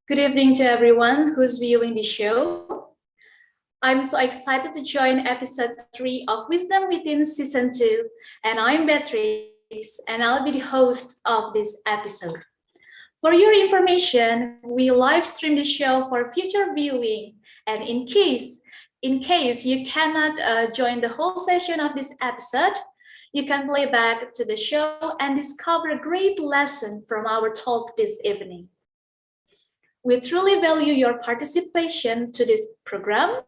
Good evening to everyone who's viewing the show. I'm so excited to join episode 3 of Wisdom Within Season 2, and I'm Beatrice, and I'll be the host of this episode. For your information, we live stream the show for future viewing, and in case you cannot join the whole session of this episode, you can play back to the show and discover a great lesson from our talk this evening. We truly value your participation to this program,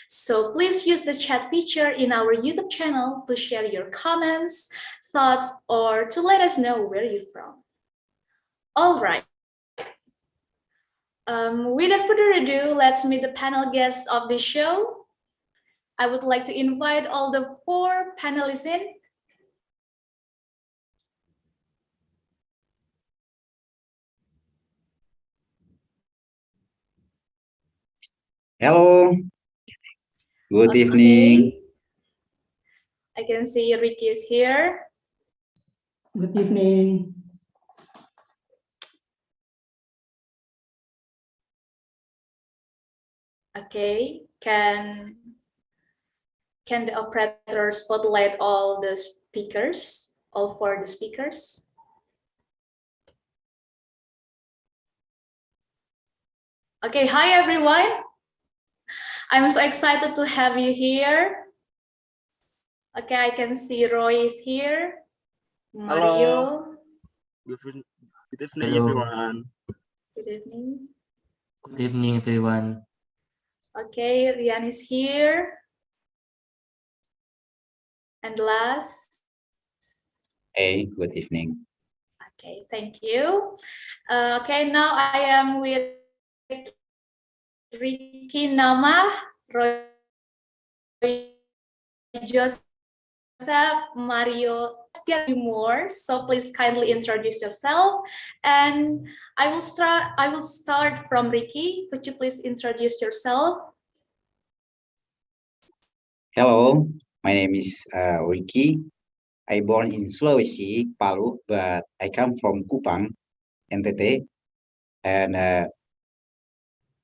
so please use the chat feature in our YouTube channel to share your comments, thoughts, or to let us know where you're from. All right. Without further ado, let's meet the panel guests of the show. I would like to invite all the 4 panelists in. Hello, good evening. I can see Ricky is here. Good evening. Okay, can the operator spotlight all the speakers, all 4 the speakers? Okay, hi everyone. I'm so excited to have you here. Okay, I can see Roy is here. Mario. Hello. Good evening, everyone. Good evening. Good evening, everyone. Okay, Rian is here. And last. Hey, good evening. Okay, thank you. Okay, now I am with Ricky Nama, Roy Joseph, Mario. Let's get more. So please kindly introduce yourself. And I will start from Ricky. Could you please introduce yourself? Hello, my name is Ricky. I born in Sulawesi, Palu, but I come from Kupang, NTT, and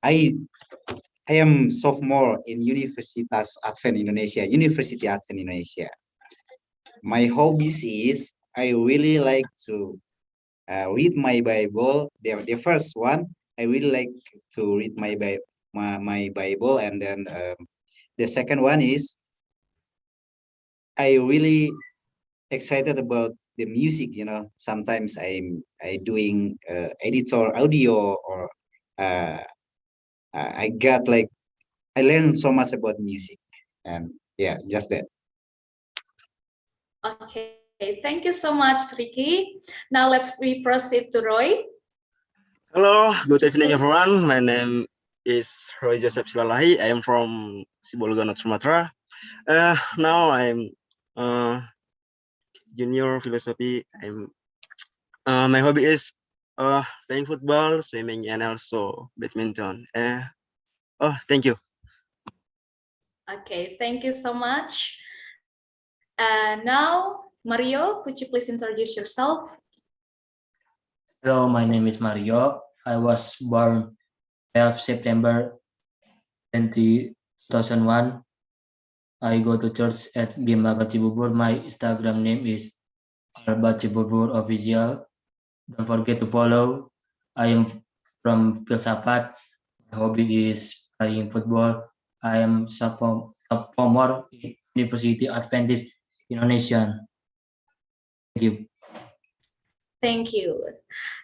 I am sophomore in University Advent Indonesia. My hobbies is I really like to read my Bible. The first one, I really like to read my Bible, and then the second one is I really excited about the music. Sometimes I doing editor audio, or I got like I learned so much about music, and yeah, just that. Okay, thank you so much, Ricky. Now let's proceed to Roy. Hello, good evening, everyone. My name is Roy Joseph Silalahi. I am from Sibolga, Sumatera. Now I'm junior philosophy. My hobby is playing football, swimming, and also badminton. Thank you. Okay, thank you so much. And now, Mario, could you please introduce yourself? Hello, my name is Mario. I was born 12 September 2001. I go to church at Gimbaga Cibubur. My Instagram name is Albat Cibubur Official. Don't forget to follow. I am from Filsafat. My hobby is playing football. I am sophomore in University Adventist Indonesian. Thank you. Thank you.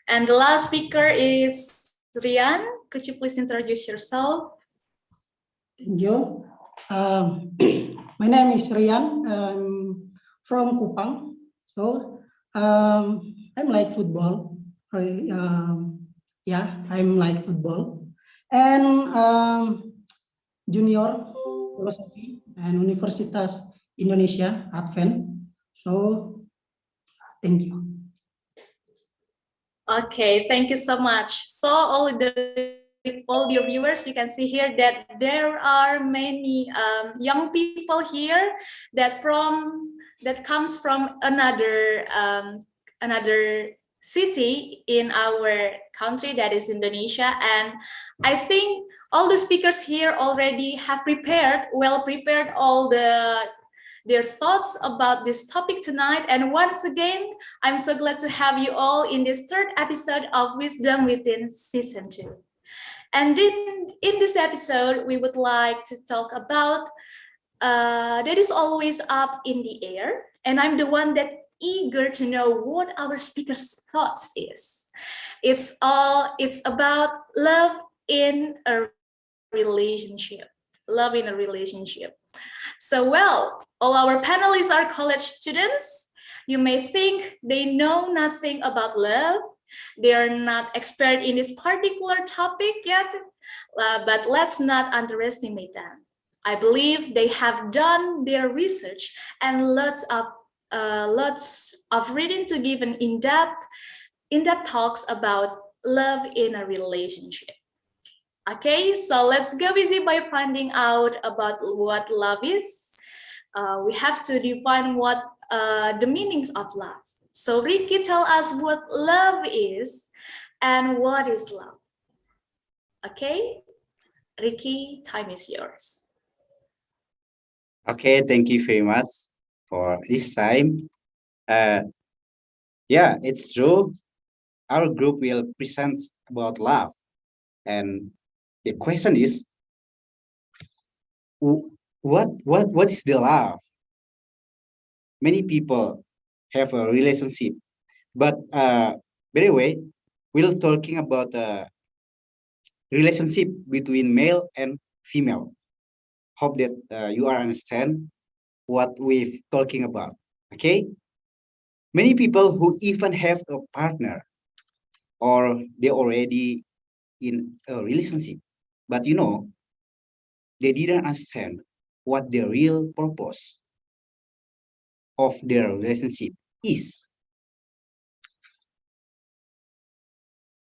And the last speaker is Rian. Could you please introduce yourself? Thank you. My name is Rian. I'm from Kupang. So I'm like football. Yeah, I'm like football. And junior philosophy and Universitas Indonesia Advent. So thank you. Okay, thank you so much. So all your viewers, you can see here that there are many young people here that comes from another city in our country, that is Indonesia. And I think all the speakers here already have well prepared all their thoughts about this topic tonight. And once again, I'm so glad to have you all in this third episode of Wisdom Within Season 2. And then in this episode, we would like to talk about that is always up in the air. And I'm the one that eager to know what our speaker's thoughts is. It's about love in a relationship. Love in a relationship. So, well, all our panelists are college students. You may think they know nothing about love. They are not expert in this particular topic yet, but let's not underestimate them. I believe they have done their research and lots of reading to give an in-depth talks about love in a relationship. Okay, so let's go busy by finding out about what love is. We have to define what the meanings of love. So Ricky, tell us what love is and what is love. Okay, Ricky, time is yours. Okay, thank you very much for this time. Yeah, it's true. Our group will present about love. And the question is, what is the love? Many people have a relationship, but by the way, we're talking about a relationship between male and female. Hope that you are understand what we're talking about. Okay, many people who even have a partner or they already in a relationship, but they didn't understand what the real purpose of their relationship is.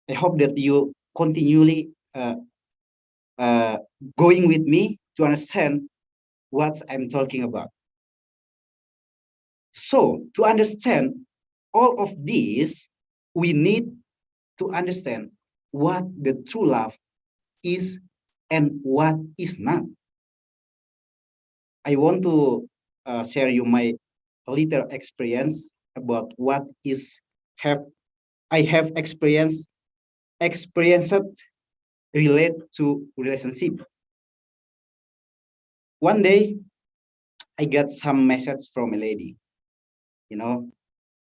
I hope that you continually going with me to understand what I'm talking about. So to understand all of this, we need to understand what the true love is and what is not. I want to share you my little experience about what is I have experienced relate to relationship. One day, I got some message from a lady.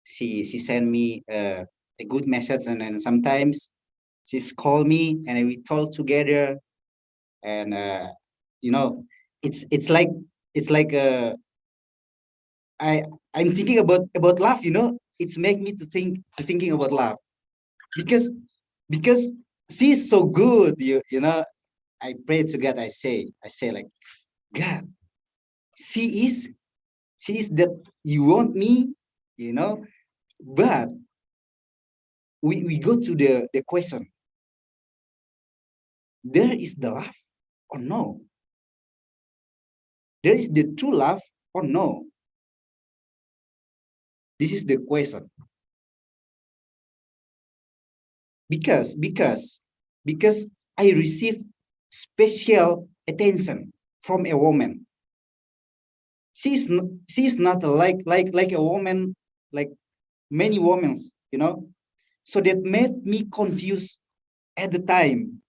She sent me a good message, and then sometimes she's called me and we talk together, and it's like I'm thinking about love. It's make me to thinking about love because she's so good. I pray to God. I say like, God, she is that you want me, but we go to the question, there is the love or no? There is the true love or no? This is the question. Because I receive special attention from a woman. She's not like a woman, like many women, so that made me confused at the time.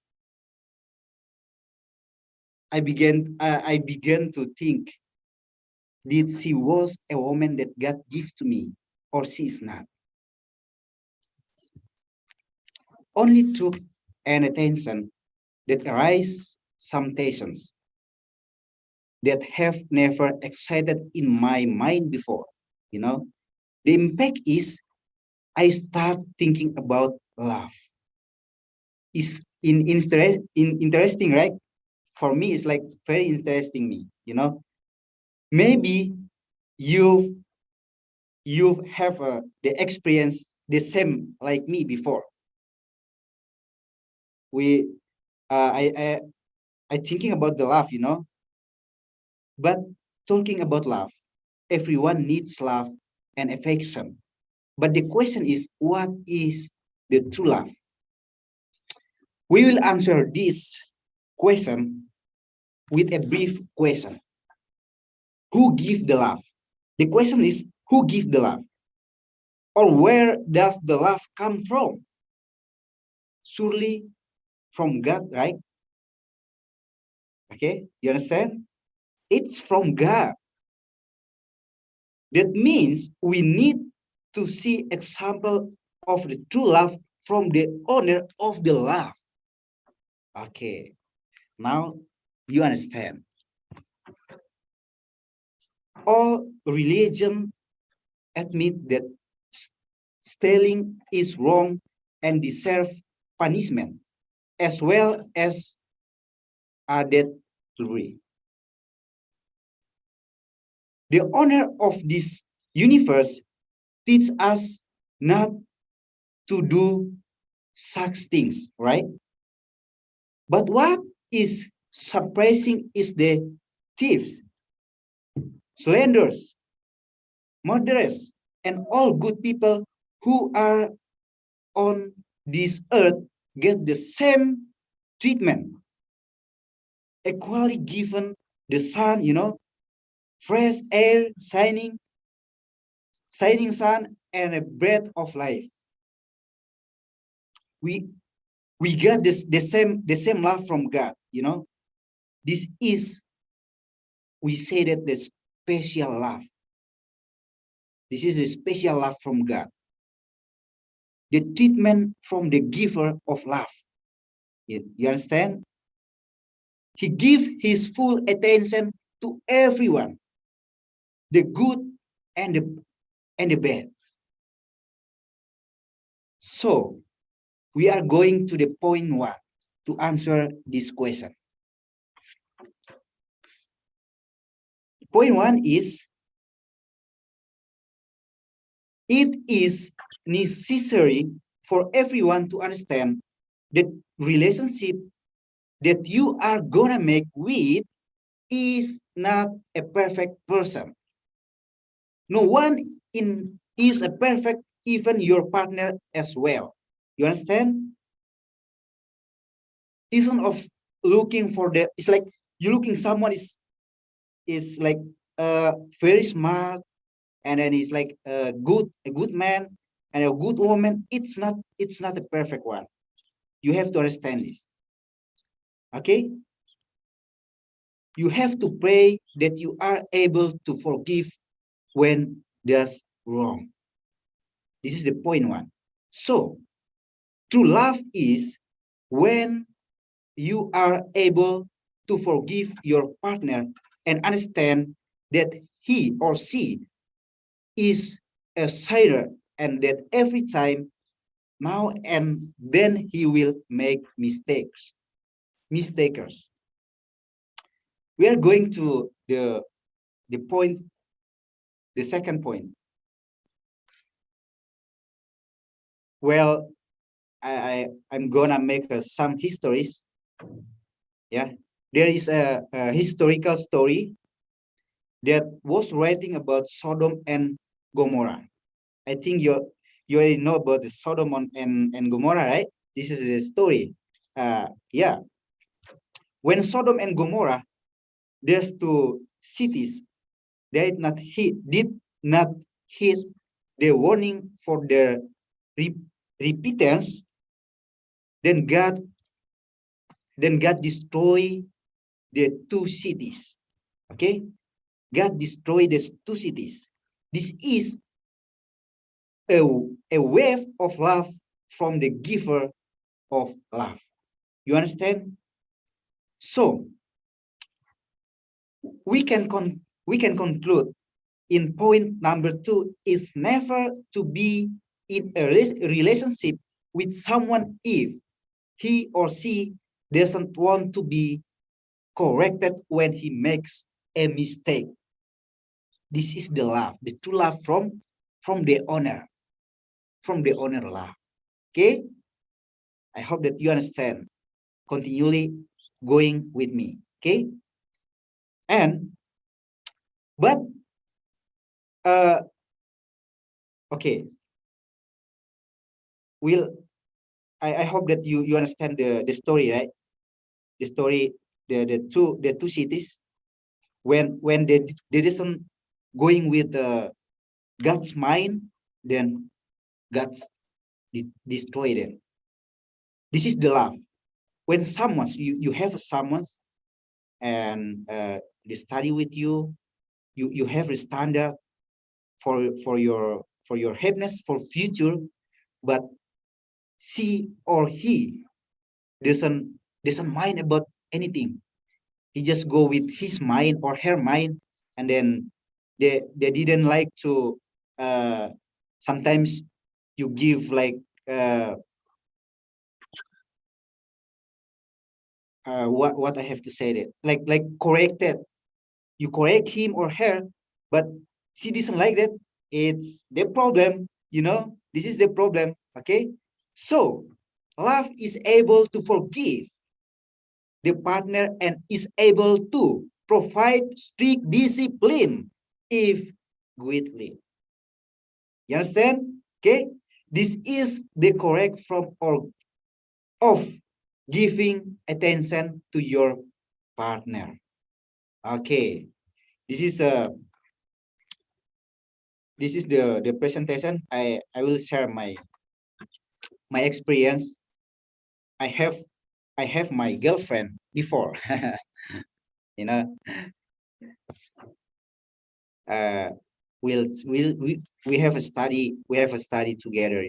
I began to think, did she was a woman that God gave to me, or she is not? Only truth and attention that arise some tensions that have never excited in my mind before. The impact is I start thinking about love. Is interesting, right? For me, it's like very interesting me. Maybe you have the experience the same like me before. I thinking about the love, but talking about love, everyone needs love and affection. But the question is, what is the true love? We will answer this question with a brief question. Who gives the love? The question is, who gives the love? Or where does the love come from? Surely from God, right? Okay, you understand? It's from God. That means we need to see example of the true love from the owner of the love. Okay, now you understand. All religion admit that stealing is wrong and deserve punishment, as well as adultery. The owner of this universe teach us not to do such things, right? But what is surprising is the thieves, slanderers, murderers, and all good people who are on this earth get the same treatment, equally given the sun, fresh air, shining sun, and a breath of life. We we get the same love from God, This is, we say that the special love. This is a special love from God. The treatment from the giver of love. You understand? He gives his full attention to everyone, the good and the bad. So we are going to the point one to answer this question. Point one is, it is necessary for everyone to understand that relationship that you are gonna make with is not a perfect person. No one is a perfect, even your partner as well. You understand? Isn't of looking for the, it's like you looking someone is like very smart, and then he's like a good man and a good woman. It's not the perfect one. You have to understand this. Okay? You have to pray that you are able to forgive when does wrong. This is the point one. So, true love is when you are able to forgive your partner and understand that he or she is a sinner, and that every time, now and then, he will make mistakes. We are going to the point, the second point. Well, I'm gonna make some histories. Yeah, there is a historical story that was writing about Sodom and Gomorrah. I think you already know about the Sodom and Gomorrah, right? This is a story. Yeah, when Sodom and Gomorrah, there's two cities, did not hit the warning for their repentance. Then God destroyed the two cities. Okay, God destroyed the two cities. This is a wave of love from the giver of love. You understand? So we can conclude in point number two is never to be in a relationship with someone if he or she doesn't want to be corrected when he makes a mistake. This is the love, the true love from the owner love. Okay, I hope that you understand. Continually going with me. Okay, and but okay, will I hope that you understand the story, right? The story, the two cities, when they isn't going with God's mind, then God's destroy them. This is the love. When someone you have someone and they study with you, you have a standard for your happiness for future, but she or he doesn't mind about anything. He just go with his mind or her mind, and then they didn't like to sometimes you give like uh, what I have to say that like corrected, you correct him or her, but she doesn't like that. It's the problem, this is the problem. Okay, so love is able to forgive the partner and is able to provide strict discipline if greatly. You understand? Okay, this is the correct form or of giving attention to your partner. Okay, this is the presentation. I will share my experience. I have I have my girlfriend before. you know uh we have a study together.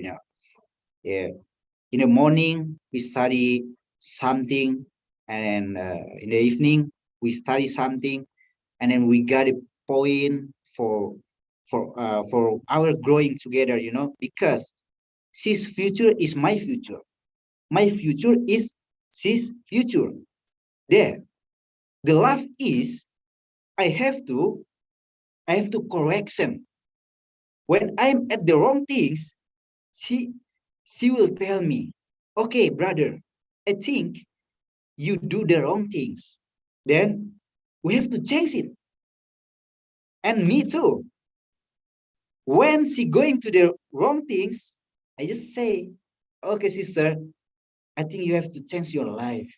Yeah, in the morning we study something, and then in the evening we study something, and then we got a point for our growing together, because his future is my future is his future. There, the love is i have to I have to correction. When I'm at the wrong things, she she will tell me, okay, brother, I think you do the wrong things. Then we have to change it. And me too. When she going to the wrong things, I just say, okay, sister, I think you have to change your life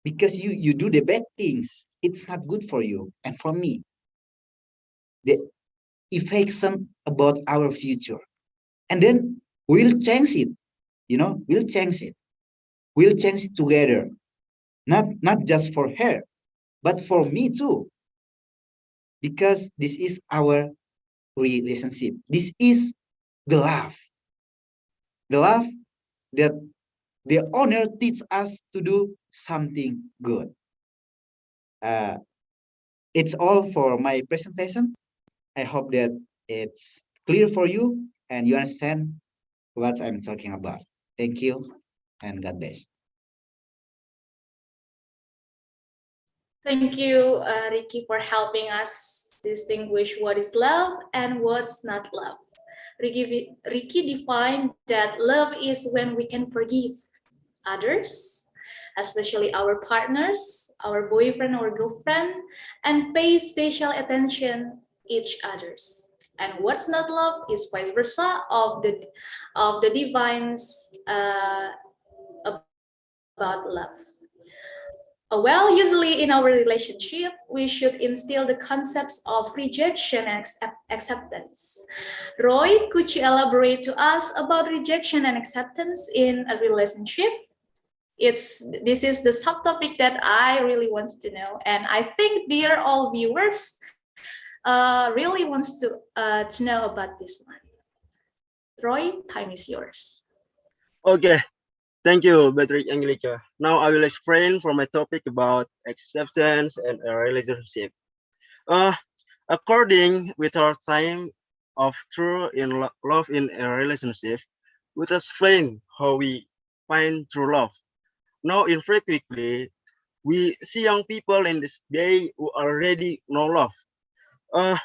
because you do the bad things. It's not good for you and for me. The affection about our future. And then we'll change it. We'll change it. We'll change it together. Not just for her, but for me too. Because this is our relationship. This is the love. The love that the owner teach us to do something good. Uh, it's all for my presentation. I hope that it's clear for you and you understand what I'm talking about. Thank you and God bless. Thank you, Ricky, for helping us distinguish what is love and what's not love. Ricky defined that love is when we can forgive others, especially our partners, our boyfriend or girlfriend, and pay special attention each others. And what's not love is vice versa of the divines about love. Well, usually in our relationship, we should instill the concepts of rejection and acceptance. Roy, could you elaborate to us about rejection and acceptance in a relationship? This is the subtopic that I really want to know, and I think dear all viewers really wants to know about this one. Roy, time is yours. Okay, thank you, Patrick Angelica. Now I will explain for my topic about acceptance and a relationship. Uh, According with our time of true in love in a relationship, we explain how we find true love. Now, infrequently, we see young people in this day who already know love. Uh,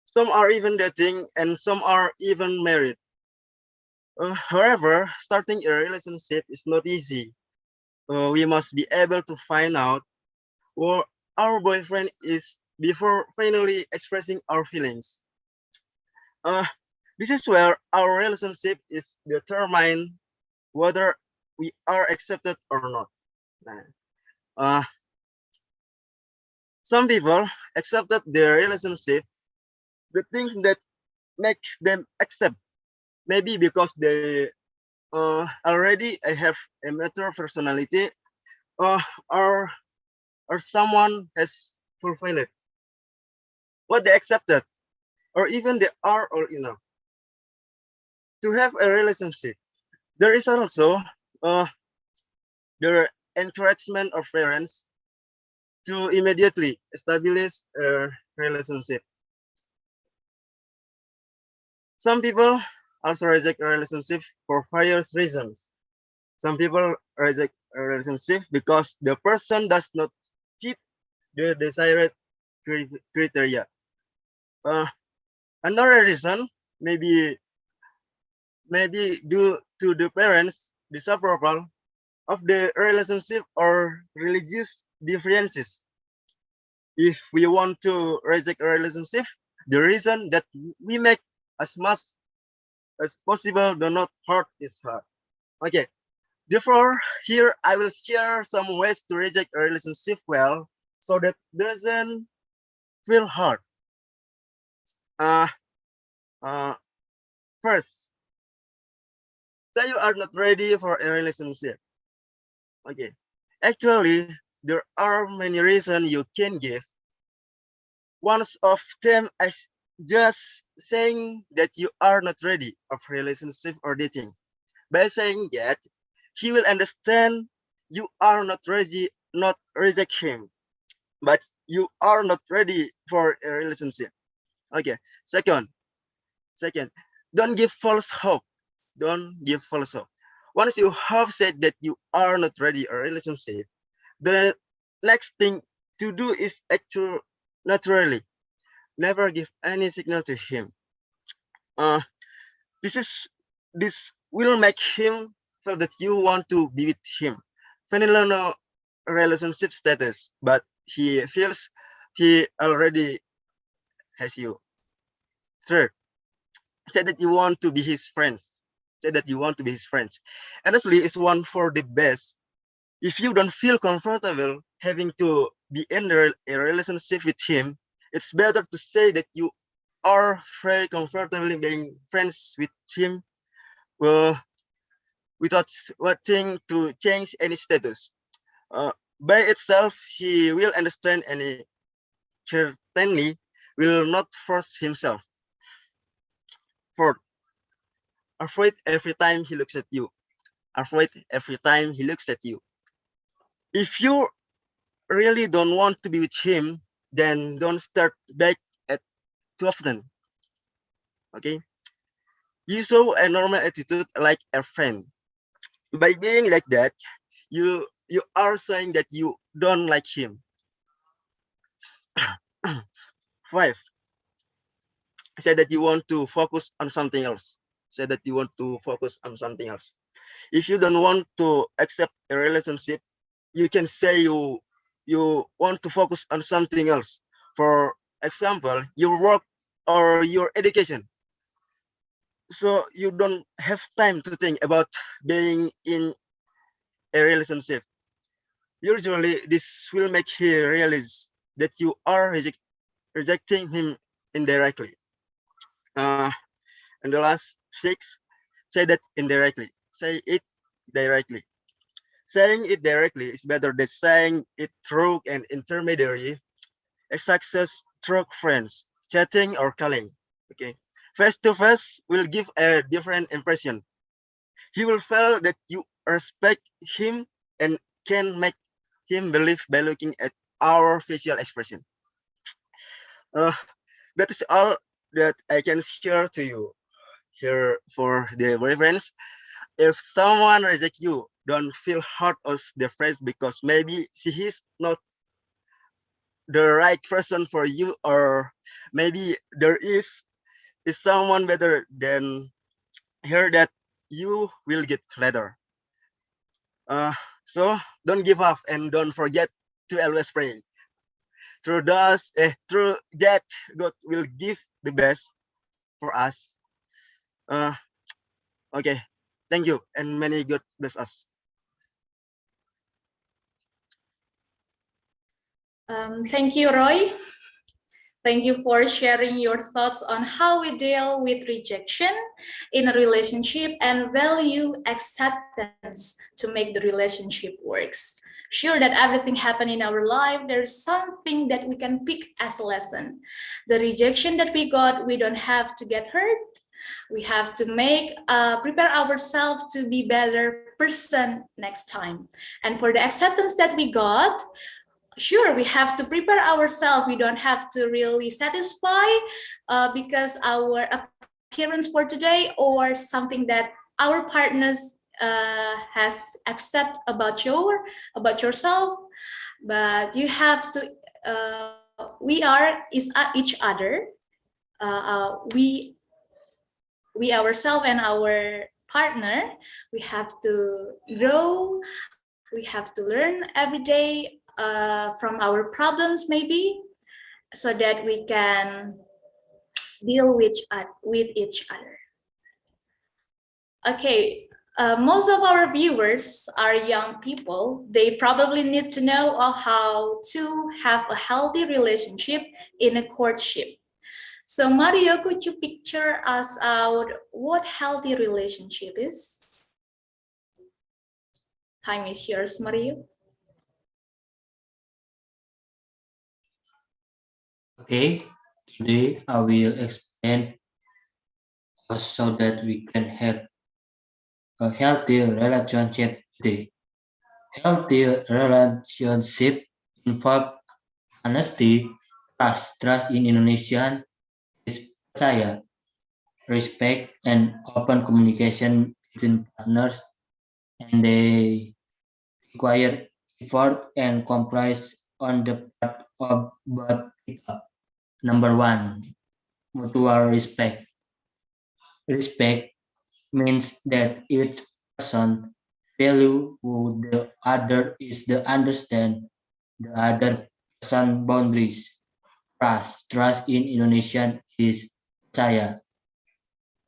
some are even dating and some are even married. However, starting a relationship is not easy. We must be able to find out what our boyfriend is before finally expressing our feelings. Uh, This is where our relationship is determined whether we are accepted or not. Uh, some people accepted their relationship, the things that makes them accept, maybe because they already have a mature personality, uh, or or someone has fulfilled what they accepted, or even they are or enough to have a relationship. There is also uh, the encouragement of parents to immediately establish a relationship. Some people also reject a relationship for various reasons. Some people reject a relationship because the person does not fit the desired criteria. Uh, Another reason maybe due to the parents' disapproval of the relationship or religious differences. If we want to reject a relationship, the reason that we make as much as possible do not hurt his heart. Okay, therefore, here I will share some ways to reject a relationship well, so that doesn't feel hard. Uh, uh, First, say you are not ready for a relationship. Okay, actually, there are many reasons you can give. One of them is just saying that you are not ready of relationship or dating. By saying that, he will understand you are not ready, not reject him, but you are not ready for a relationship. Okay. Second, don't give false hope. Don't give false hope. Once you have said that you are not ready a relationship, the next thing to do is act naturally. Never give any signal to him. Uh, this is this will make him feel that you want to be with him. Vanilla no relationship status, but he feels he already has you. Third, say that you want to be his friends. Say that you want to be his friends. Honestly, it's one for the best. If you don't feel comfortable having to be in a relationship with him, it's better to say that you are very comfortable in being friends with him, uh, without wanting to change any status. Uh, by itself, he will understand and certainly will not force himself. Fourth, afraid every time he looks at you. Afraid every time he looks at you. If you really don't want to be with him, then don't start back at too often. Okay? You show a normal attitude like a friend. By being like that, you are saying that you don't like him. Five, say that you want to focus on something else. Say that you want to focus on something else. If you don't want to accept a relationship, you can say you want to focus on something else. For example, your work or your education. So you don't have time to think about being in a relationship. Usually, this will make him realize that you are rejecting him indirectly. And the last six, say that indirectly. Say it directly. Saying it directly is better than saying it through an intermediary, a success through friends, chatting or calling. Okay. Face to face will give a different impression. He will feel that you respect him and can make him believe by looking at our facial expression. Uh, that is all that I can share to you here for the reference. If someone rejects you, don't feel hurt or depressed because maybe she is not the right person for you, or maybe there is someone better than her that you will get later. Uh, so don't give up and don't forget to always pray. Through that, God will give the best for us. Okay, thank you, and many God bless us. Thank you, Roy. Thank you for sharing your thoughts on how we deal with rejection in a relationship and value acceptance to make the relationship works. Sure that everything happen in our life, there's something that we can pick as a lesson. The rejection that we got, we don't have to get hurt. We have to prepare ourselves to be better person next time. And for the acceptance that we got, sure, we have to prepare ourselves. We don't have to really satisfy because our appearance for today or something that our partners has accept about yourself. But you have to. We are is each other. We ourselves and our partner. We have to grow. We have to learn every day from our problems maybe so that we can deal with each other. Okay, most of our viewers are young people. They probably need to know how to have a healthy relationship in a courtship. So Mario, could you picture us out what healthy relationship is? Time is yours, Mario. Okay, today I will explain so that we can have a healthy relationship today. Healthy relationship involve honesty, trust in Indonesian is percaya, respect, and open communication between partners, and they require effort and compromise on the part of both people. Number one, mutual respect. Respect means that each person value who the other is the understand the other person boundaries. Trust in Indonesian is percaya.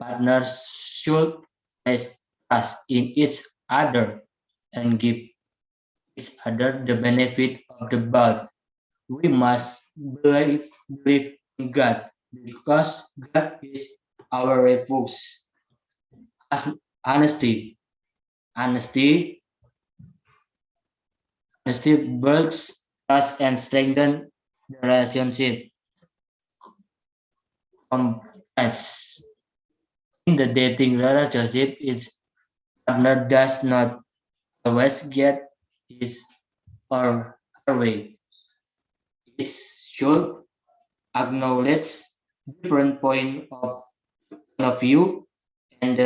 Partners should place trust in each other and give each other the benefit of the doubt. We must believe in God because God is our refuge. Honesty. Honesty. Honesty builds trust and strengthens the relationship. Compromise. In the dating relationship, its partner does not always get his or her way. It should acknowledge different point of view and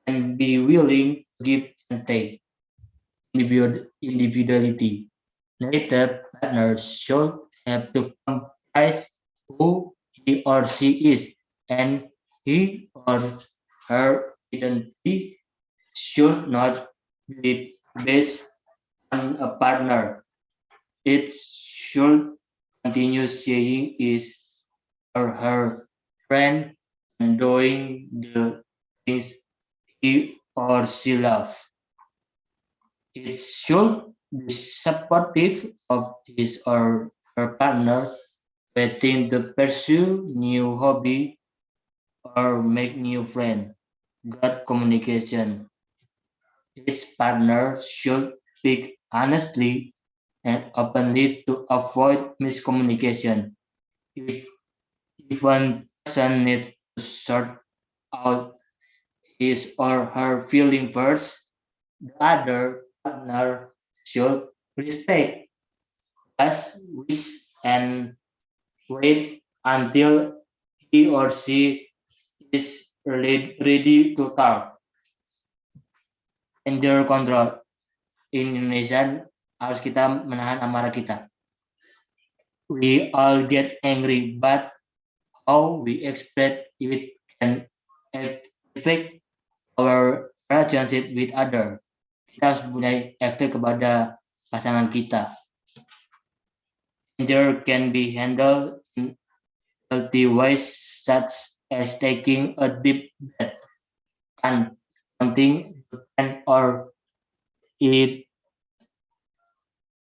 and be willing to give and take. Individuality. Neither partner should have to comprise who he or she is, and he or her identity should not be based on a partner. It should continue saying his or her friend and doing the things he or she loves. It should be supportive of his or her partner, waiting to pursue new hobby or make new friend. Good communication. Each partner should speak honestly and openly to avoid miscommunication. If, if one person needs to sort out his or her feeling first, the other partner should respect us wish and wait until he or she is ready to talk. Under control. In Indonesia harus kita menahan amarah kita. We all get angry, but how we express it can affect our relationship with other. Kita harus punya efek kepada pasangan kita. Anger can be handled in healthy ways such as taking a deep breath, counting to 10 it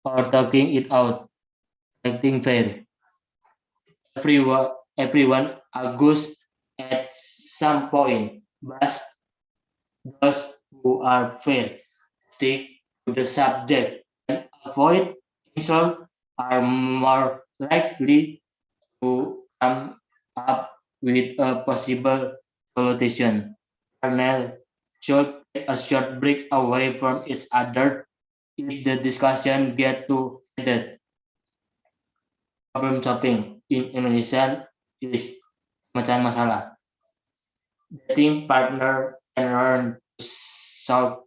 or talking it out, acting fair. Everyone argues at some point, but those who are fair stick to the subject and avoid insult are more likely to come up with a possible solution. Partners should take a short break away from each other if the discussion get too heated. Problem solving in Indonesia is pemecahan masalah. Dating partner can learn to solve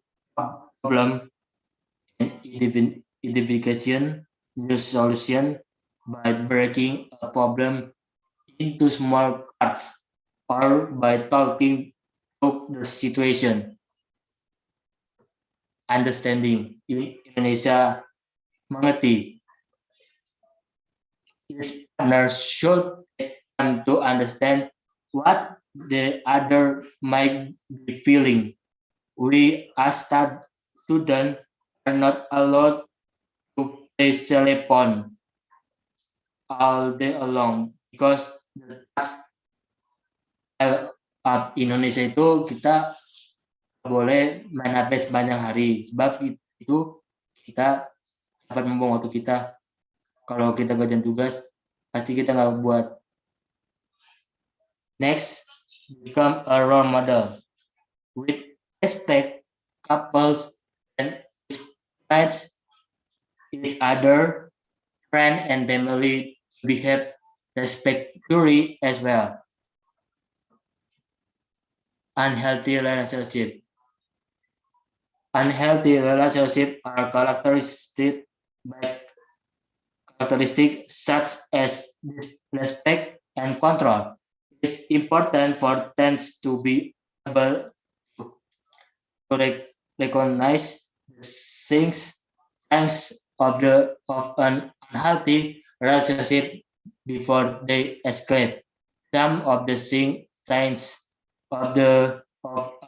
problem and identification new solution by breaking a problem into small parts or by talking through the situation. Understanding in Indonesia mengerti each partner should take time to understand what the other might be feeling. We as students are not allowed to play telephone all day long because the task up Indonesia itu kita boleh main HP sepanjang hari sebab itu kita dapat membuang waktu kita. Kalau kita kerjaan tugas pasti kita nggak buat. Next, become a role model with respect. Couples and respect each other, friend and family behave respectfully as well. Unhealthy relationship. Unhealthy relationships are characteristic such as disrespect and control. It's important for teens to be able to recognize the signs of an unhealthy relationship before they escalate. Some of the signs of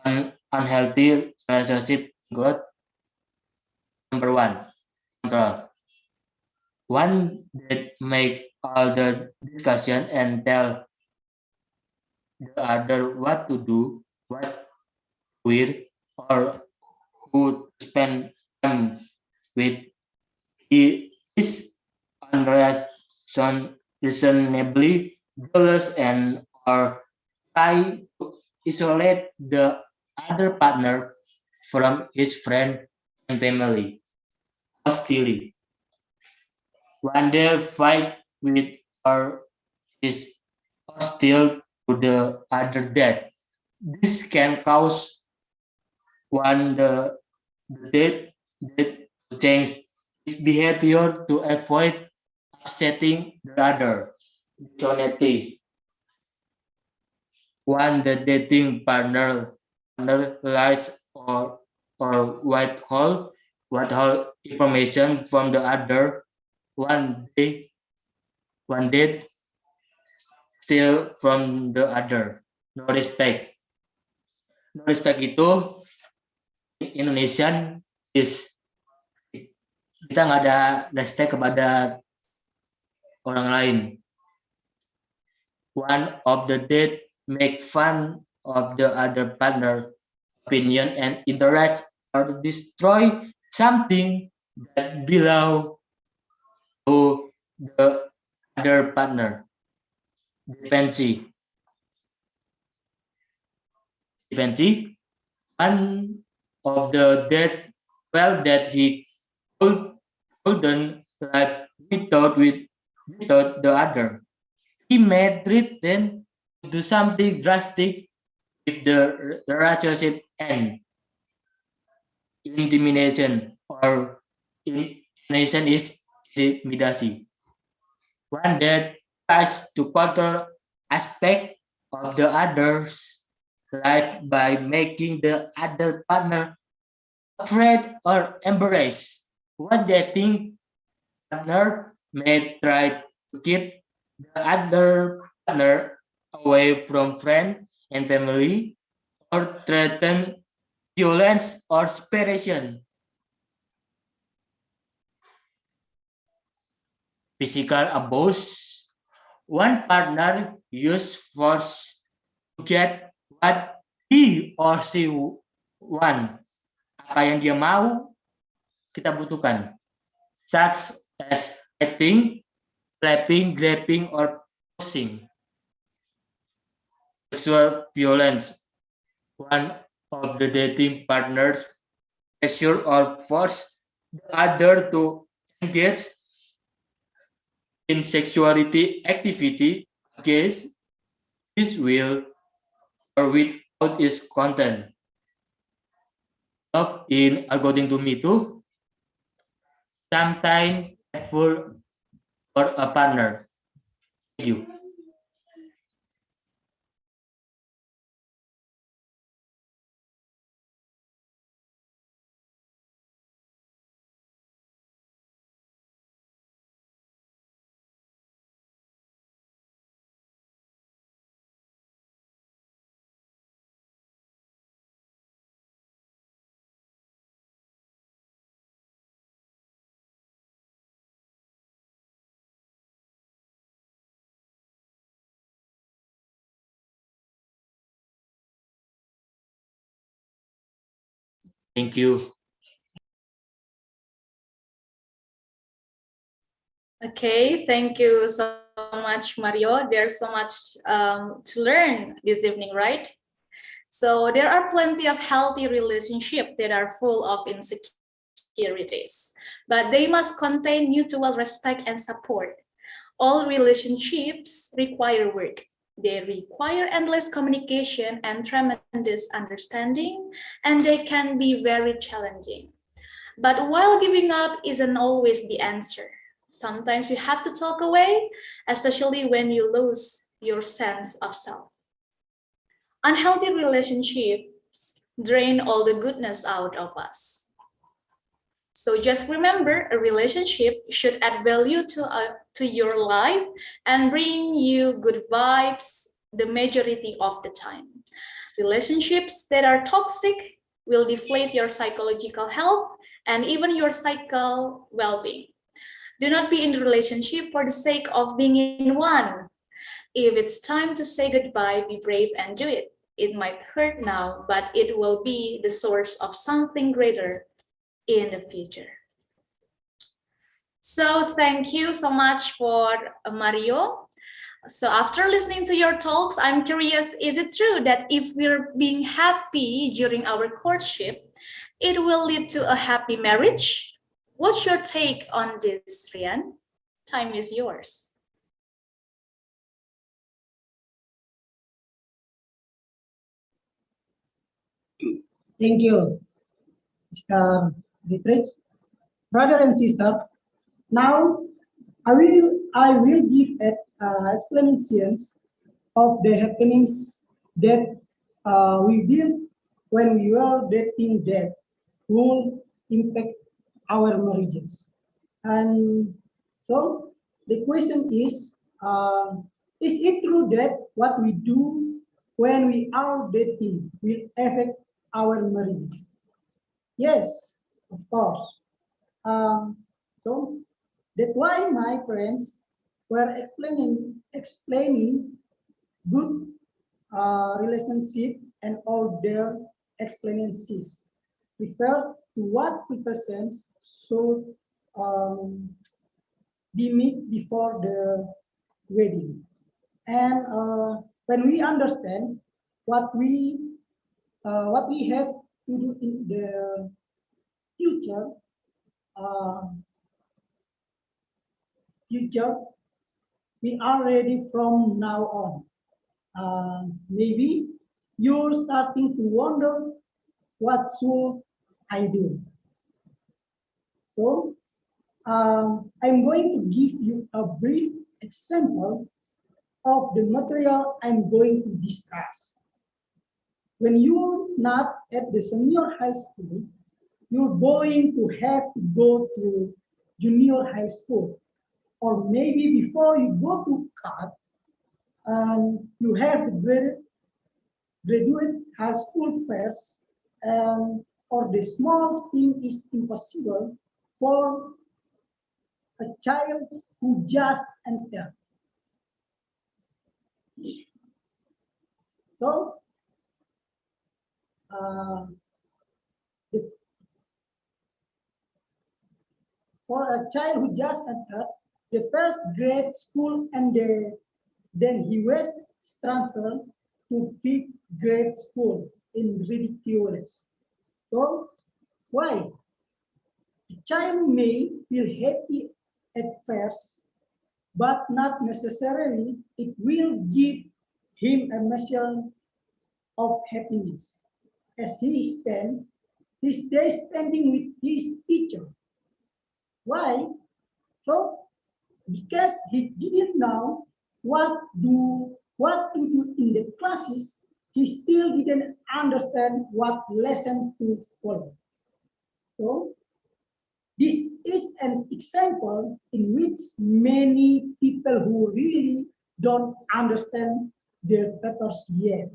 an unhealthy relationship include: number one, control. One that make all the discussion and tell the other what to do, what to wear, or who to spend time with. He is unreasonably jealous and or try to isolate the other partner from his friend and family. Hostility. When they fight with or is hostile to the other date, this can cause the date to change his behavior to avoid upsetting the other. Dishonesty. When the dating partner lies or withhold information from the other, one date steal from the other. No respect. No respect itu Indonesian is kita nggak ada respect kepada orang lain. One of the date make fun of the other partner opinion and interest or destroy something that belong to the other partner. Dependency. One of the date felt that he couldn't live without the other. He may threaten to do something drastic if the relationship ends. Intimidation or intimidation is intimidasi. One that tries to control aspect of the other's life by making the other partner afraid or embarrassed. One dating partner may try to keep the other partner away from friends and family, or threaten violence or separation. Physical abuse. One partner use force to get what he or she want. Apa yang dia mau, kita butuhkan. Such as hitting, slapping, grabbing, or pushing. Sexual violence. One of the dating partners pressure or force the other to engage in sexuality activity against his will or without his consent. Love in according to me too, sometimes helpful for a partner. Thank you. Thank you. Okay, thank you so much, Mario. There's so much to learn this evening, right? So there are plenty of healthy relationships that are full of insecurities, but they must contain mutual respect and support. All relationships require work. They require endless communication and tremendous understanding, and they can be very challenging. But while giving up isn't always the answer. Sometimes you have to talk away, especially when you lose your sense of self. Unhealthy relationships drain all the goodness out of us. So just remember, a relationship should add value to your life and bring you good vibes the majority of the time. Relationships that are toxic will deflate your psychological health and even your psychical well-being. Do not be in a relationship for the sake of being in one. If it's time to say goodbye, be brave and do it. It might hurt now, but it will be the source of something greater in the future. So thank you so much for Mario. So after listening to your talks, I'm curious, is it true that if we're being happy during our courtship, it will lead to a happy marriage? What's your take on this, Rian? Time is yours. Thank you, Sister Beatrice. Brother and sister, now I will give explanations of the happenings that we did when we were dating that will impact our marriages. And so the question is it true that what we do when we are dating will affect our marriages? Yes, of course. So that's why my friends were explaining good relationship and all their explanations refer to what persons should be meet before the wedding. And when we understand what we have to do in the future, uh, we are ready from now on. Maybe you're starting to wonder, what should I do? So I'm going to give you a brief example of the material I'm going to discuss. When you're not at the senior high school, you're going to have to go to junior high school. Or maybe before you go to CAT, You have the graduate high school fairs, or the small thing is impossible for a child who just entered. So, if for a child who just entered the first grade school and then he was transferred to fifth grade school in ridiculous. So, why? The child may feel happy at first, but not necessarily it will give him a measure of happiness, as he spent his day standing with his teacher. Why? So, because he didn't know what to do in the classes, he still didn't understand what lesson to follow. So, this is an example in which many people who really don't understand their papers yet.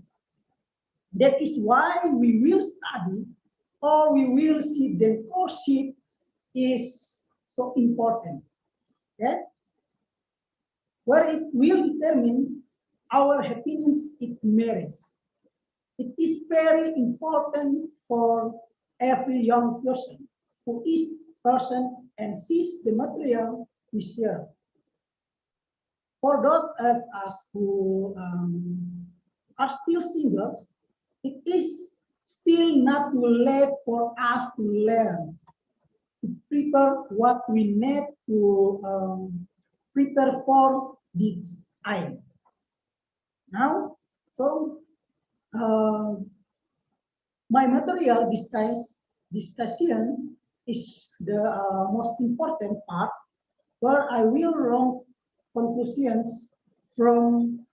That is why we will study, or we will see the courtship is so important. Okay? Where it will determine our happiness in marriage. It is very important for every young person who is person and sees the material we share. For those of us who are still single, it is still not too late for us to learn, to prepare what we need to prepare for this time. Now, so my material discussion is the most important part, where I will draw conclusions from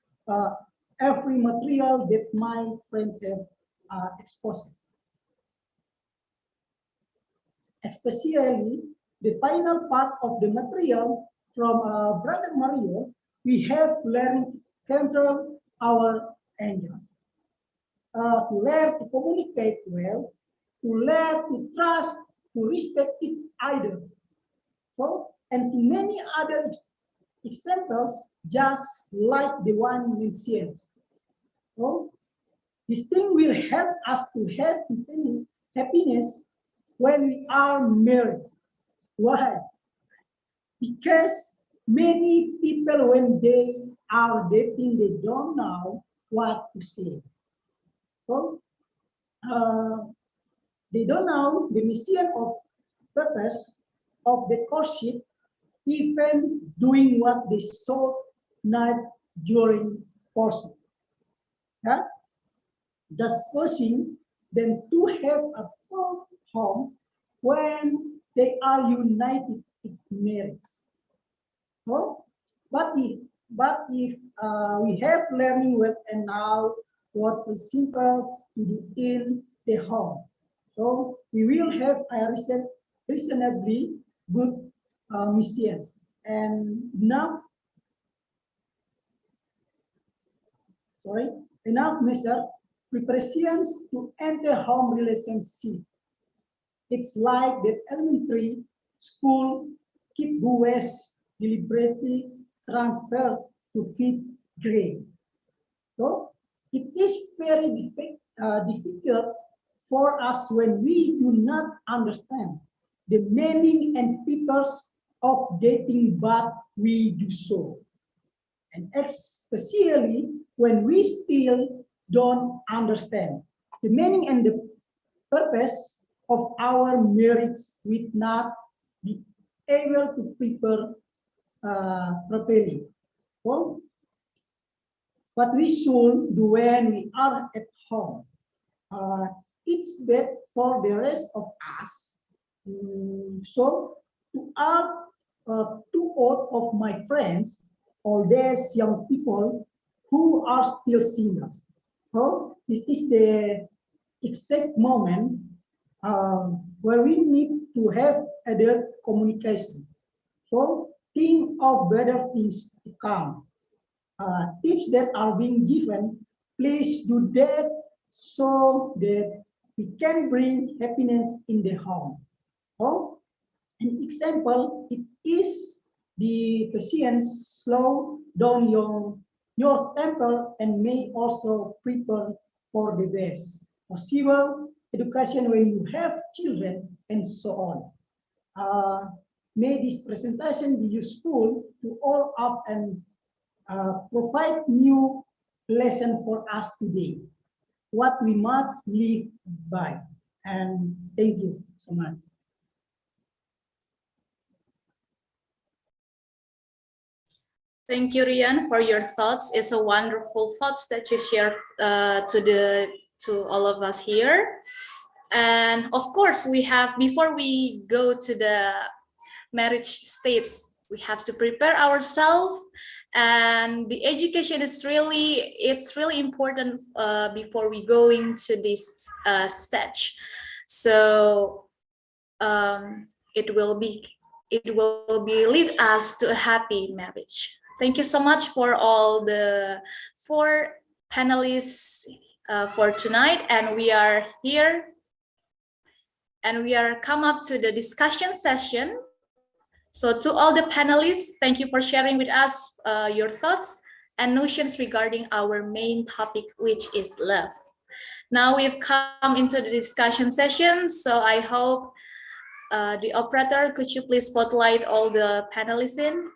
every material that my friends have exposed. Especially the final part of the material from Brother Mario, we have learned to control our anger, to learn to communicate well, to learn to trust, to respect each other. So, and to many other examples, just like the one mentioned. So, this thing will help us to have happiness when we are married. Why? Because many people, when they are dating, they don't know what to say. So, they don't know the mission of purpose of the courtship, even doing what they saw not during courtship. Yeah? Just causing them to have a full home when they are united in marriage. So, but if we have learning well and now what is simple to do in the home, so we will have a reasonably good missions and enough measure preparations to enter home relationship. It's like the elementary school kid who was deliberately transferred to fifth grade. So it is very difficult for us when we do not understand the meaning and purpose of dating, but we do so. And especially when we still don't understand the meaning and the purpose of our marriage, we not be able to prepare properly. So, what we should do when we are at home, it's bad for the rest of us. So, to all of my friends, all these young people who are still singles. So, this is the exact moment where we need to have adult communication. So, think of better things to come. tips that are being given, please do that so that we can bring happiness in the home. Oh, an example, it is the patient slow down your temper and may also prepare for the best possible education when you have children and so on. May this presentation be useful to all of and provide new lesson for us today, what we must live by. And thank you so much. Thank you, Rian, for your thoughts. It's a wonderful thoughts that you share to all of us here. And of course, we have, before we go to the marriage states, we have to prepare ourselves, and the education is really important before we go into this stage. So it will be lead us to a happy marriage. Thank you so much for all the 4 panelists for tonight, and we are here and we are come up to the discussion session. So to all the panelists, thank you for sharing with us your thoughts and notions regarding our main topic, which is love. Now we've come into the discussion session, so I hope the operator, could you please spotlight all the panelists in?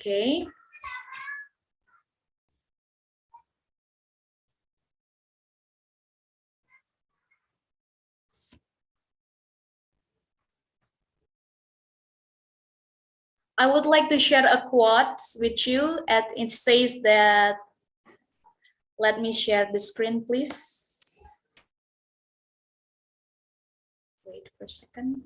Okay. I would like to share a quote with you, and it says that, let me share the screen, please. Wait for a second.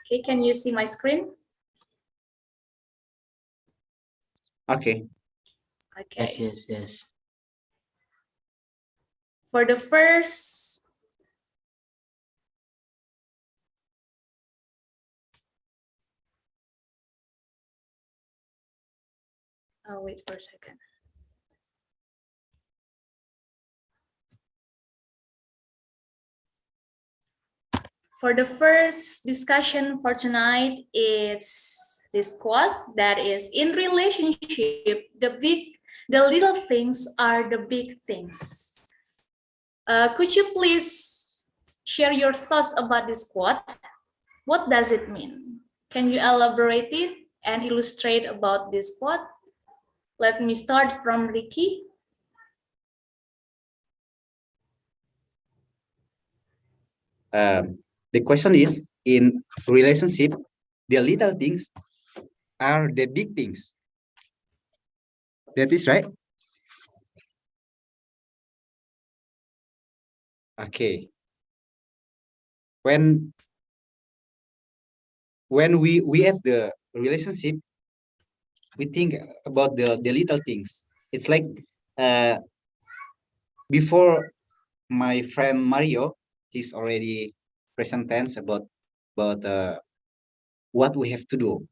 Okay, can you see my screen? Okay. Okay. Yes. For the first, wait for a second. For the first discussion for tonight, it's this quote that is, in relationship, the little things are the big things. Could you please share your thoughts about this quote? What does it mean? Can you elaborate it and illustrate about this quote? Let me start from Ricky. The question is, in relationship, the little things are the big things. That is right. Okay. When we have the relationship, we think about the little things. It's like before my friend Mario, he's already present tense about what we have to do.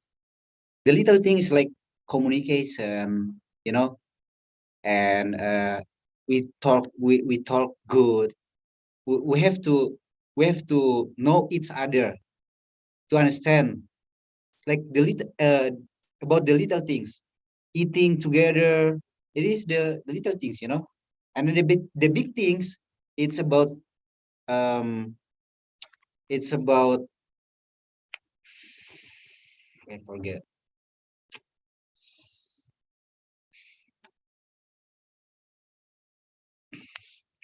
The little things like communication, and we talk good. We have to know each other to understand, like the little about the little things, eating together. It is the little things, and then the big things. It's about um it's about I forget.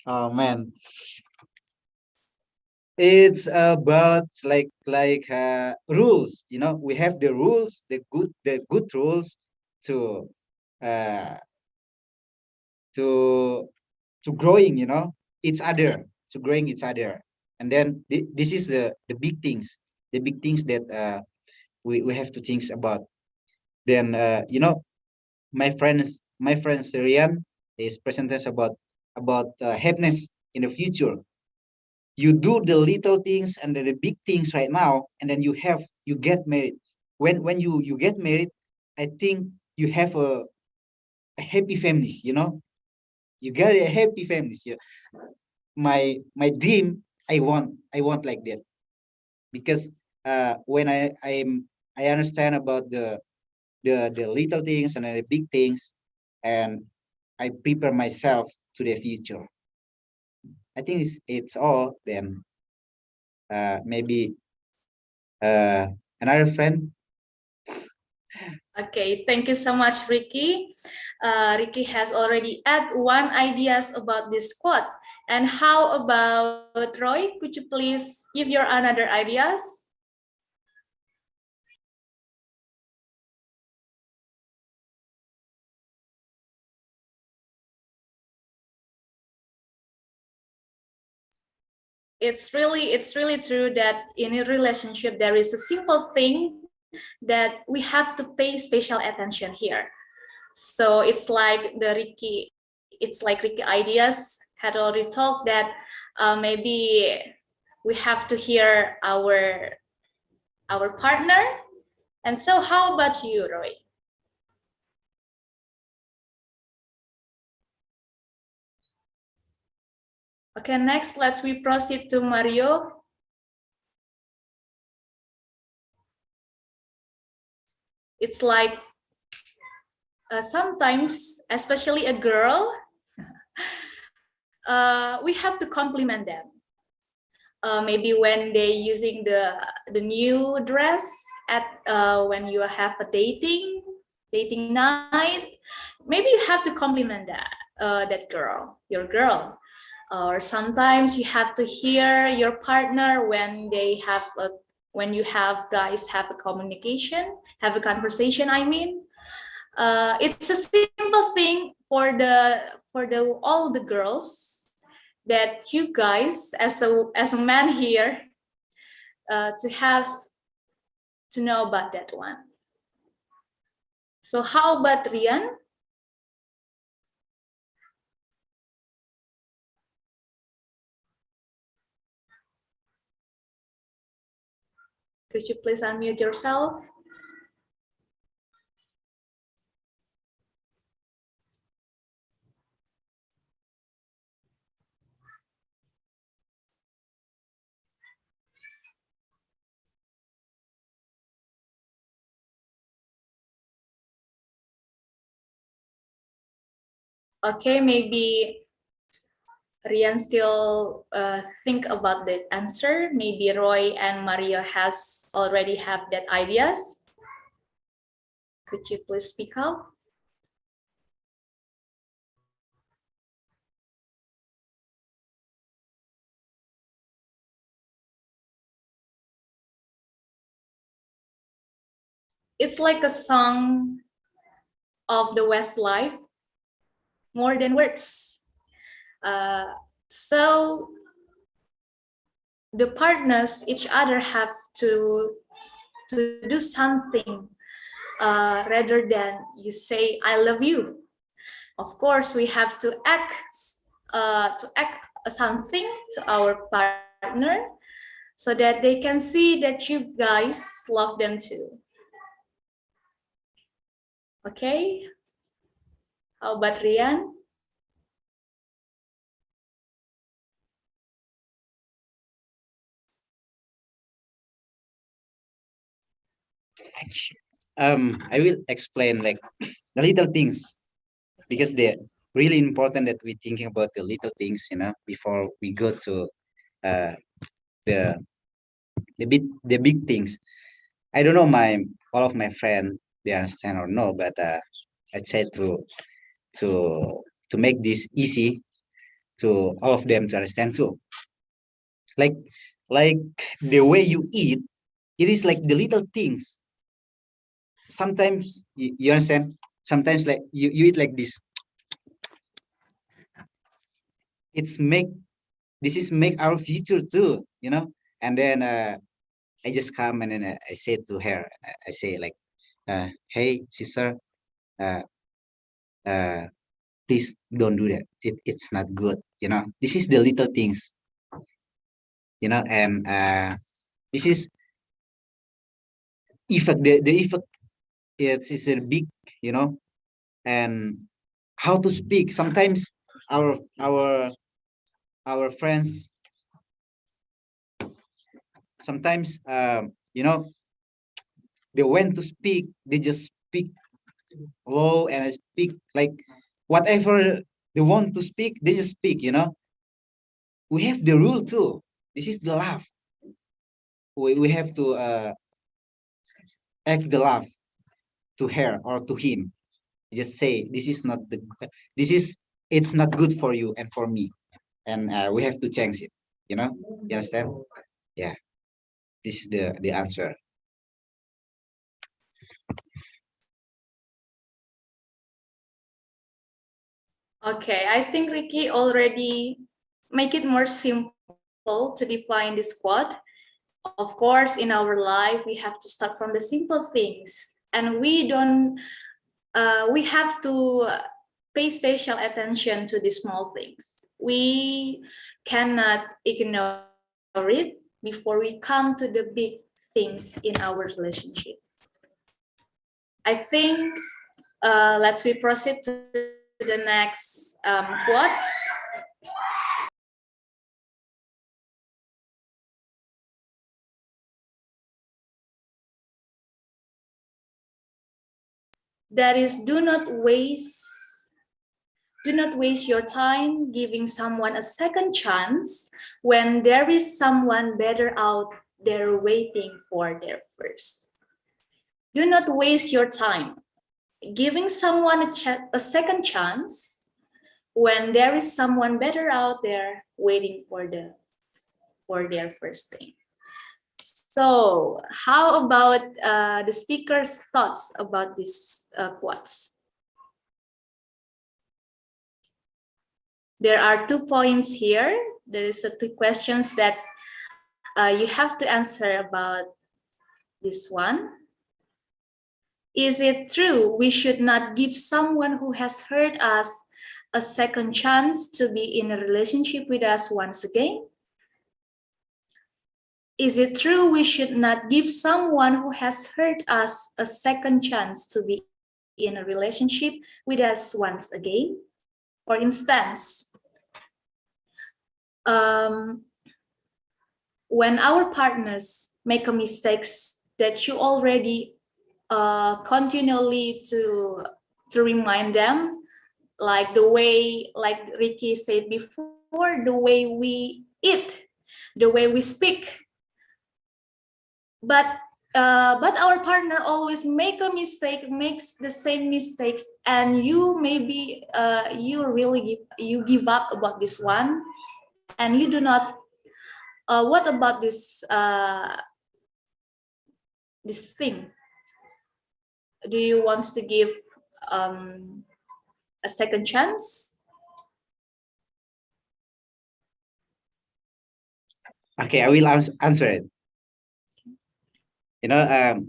Oh man. It's about rules. We have the rules, the good rules to uh to to growing, each other, to growing each other. And then this is the big things that we have to think about. Then my friend Rian is presenting about happiness in the future. You do the little things and the big things right now, and then you get married. When you get married, I think you have a happy families. You got a happy families. Yeah. My dream, I want like that, because when I understand about the little things and the big things, and I prepare myself to the future. I think it's all. Then maybe uh, another friend. Okay, thank you so much, Ricky. Ricky has already add one ideas about this quote. And how about Roy? Could you please give your another ideas? It's really true that in a relationship there is a simple thing that we have to pay special attention here. So it's like Ricky ideas had already talked that maybe we have to hear our partner. And so how about you, Roy? Okay, next we proceed to Mario. It's like sometimes, especially a girl, we have to compliment them. Maybe when they using the new dress at when you have a dating night, maybe you have to compliment that girl, your girl. Or sometimes you have to hear your partner when you have guys have a communication, have a conversation. I mean, it's a simple thing for the all the girls that you guys as a man here to have to know about that one. So how about Rian? Could you please unmute yourself? Okay, maybe Rian still think about the answer. Maybe Roy and Mario has already have that ideas. Could you please speak up? It's like a song of the Westlife, more than words. So the partners each other have to do something rather than you say I love you. Of course, we have to act something to our partner so that they can see that you guys love them too. Okay, how about Rian? I will explain like the little things, because they're really important that we thinking about the little things, before we go to uh, the the big things. I don't know all of my friend they understand or no, but I try to to make this easy to all of them to understand too. Like like the way you eat, it is like the little things. Sometimes you understand, sometimes like you eat like this. It's make, this is make our future too, you know. And then I just come and then I say to her, I say like, hey sister, uh, uh, please don't do that. It's not good, you know. This is the little things, you know. And this is effect, the effect, it's a big, you know. And how to speak, sometimes our friends, sometimes you know, they when to speak, they just speak low and I speak like whatever they want to speak, they just speak, you know. We have the rule too. This is the love. We have to act the love to her or to him. Just say this is not the, this is, it's not good for you and for me, and we have to change it, you know. You understand? Yeah, this is the answer. Okay, I think Ricky already make it more simple to define this quote. Of course, in our life, we have to start from the simple things, and we have to pay special attention to the small things. We cannot ignore it before we come to the big things in our relationship. I think let's we proceed to the next quotes. That is, do not waste your time giving someone a second chance when there is someone better out there waiting for their first. Do not waste your time giving someone a second chance when there is someone better out there waiting for their first thing. So how about the speaker's thoughts about these quotes? There are 2 points here. There is 2 questions that you have to answer about this one. Is it true we should not give someone who has hurt us a second chance to be in a relationship with us once again? Is it true we should not give someone who has hurt us a second chance to be in a relationship with us once again? For instance, when our partners make a mistakes that you already continually to remind them, like the way, like Ricky said before, the way we eat, the way we speak, but our partner always makes the same mistakes, and you maybe you really give up about this one, and you do not. What about this this thing? Do you want to give a second chance? Okay, I will answer it. You know,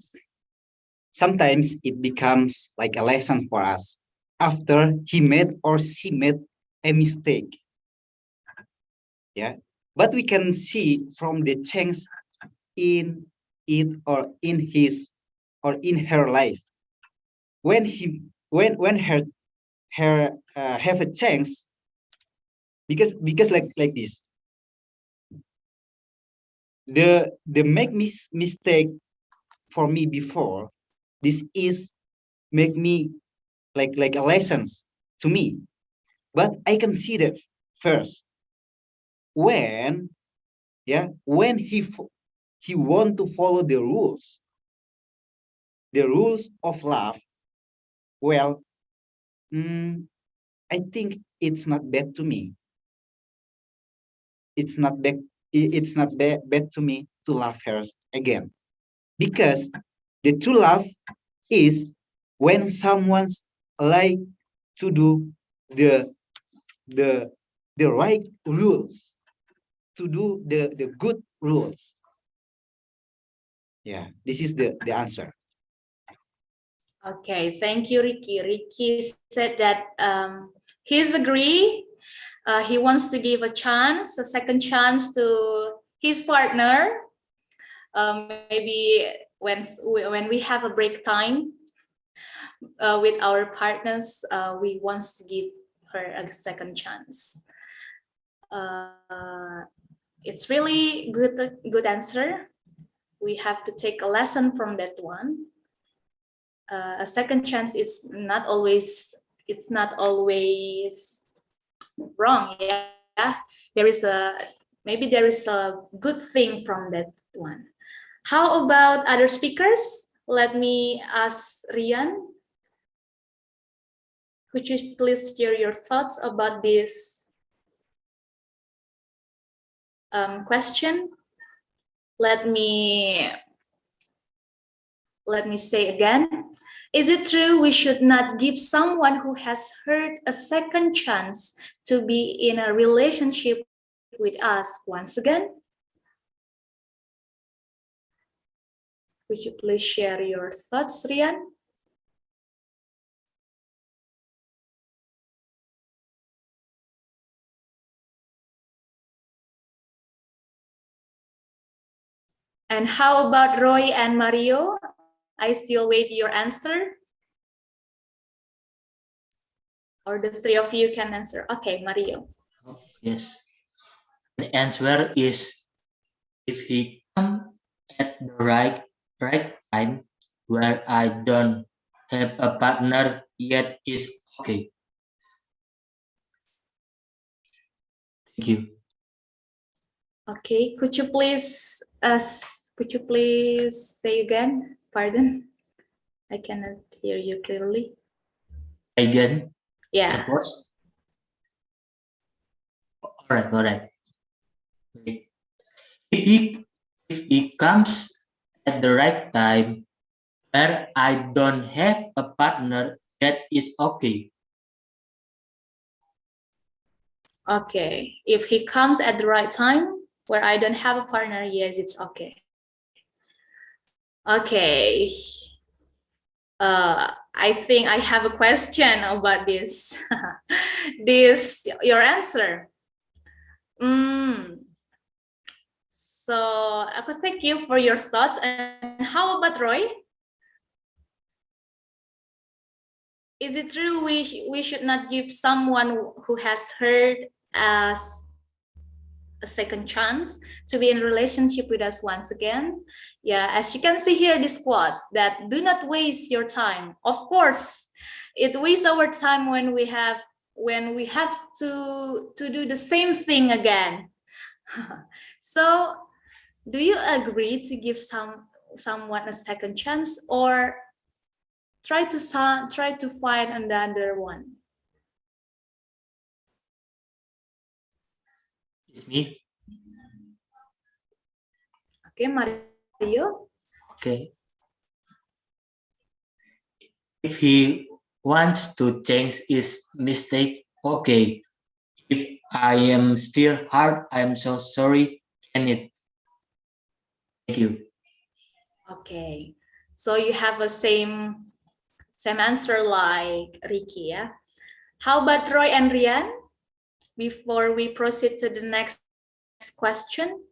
sometimes it becomes like a lesson for us after he made or she made a mistake. Yeah, but we can see from the change in it or in his or in her life when he when her have a chance, because like this, the make mistake for me before, this is make me like a lessons to me. But I can see that first when, yeah, when he want to follow the rules of love. Well, I think it's not bad to me. It's not bad it's not bad to me to love her again, because the true love is when someone's like to do the the the right rules, to do the good rules. Yeah, this is the answer. Okay, thank you, Ricky. Ricky said that he's agree. He wants to give a second chance to his partner. Maybe when we have a break time with our partners, we want to give her a second chance. It's really good answer. We have to take a lesson from that one. A second chance is not always, it's not always wrong. Yeah, there is a, maybe there is a good thing from that one. How about other speakers? Let me ask Rian. Could you please share your thoughts about this question? Let me say again. Is it true we should not give someone who has hurt a second chance to be in a relationship with us once again? Could you please share your thoughts, Rian? And how about Roy and Mario? I still wait your answer. Or the three of you can answer. Okay, Mario. Yes. The answer is if he comes at the right time where I don't have a partner yet is okay. Thank you. Okay, could you please say again? Pardon, I cannot hear you clearly. Again, Yeah. suppose. All right. If he comes at the right time where I don't have a partner, that is okay. Okay, if he comes at the right time where I don't have a partner, yes, it's okay. Okay. I think I have a question about this. Your answer. So I could thank you for your thoughts. And how about Roy? Is it true we should not give someone who has hurt us a second chance to be in a relationship with us once again? Yeah, as you can see here, this quote that do not waste your time. Of course, it wastes our time when we have to do the same thing again. So, do you agree to give someone a second chance, or try to find another one? Me? Okay, Mario. Okay. If he wants to change his mistake, okay. If I am still hurt, I am so sorry. And it. Thank you. Okay, so you have a same answer like Ricky, yeah? How about Roy and Rian? Before we proceed to the next question.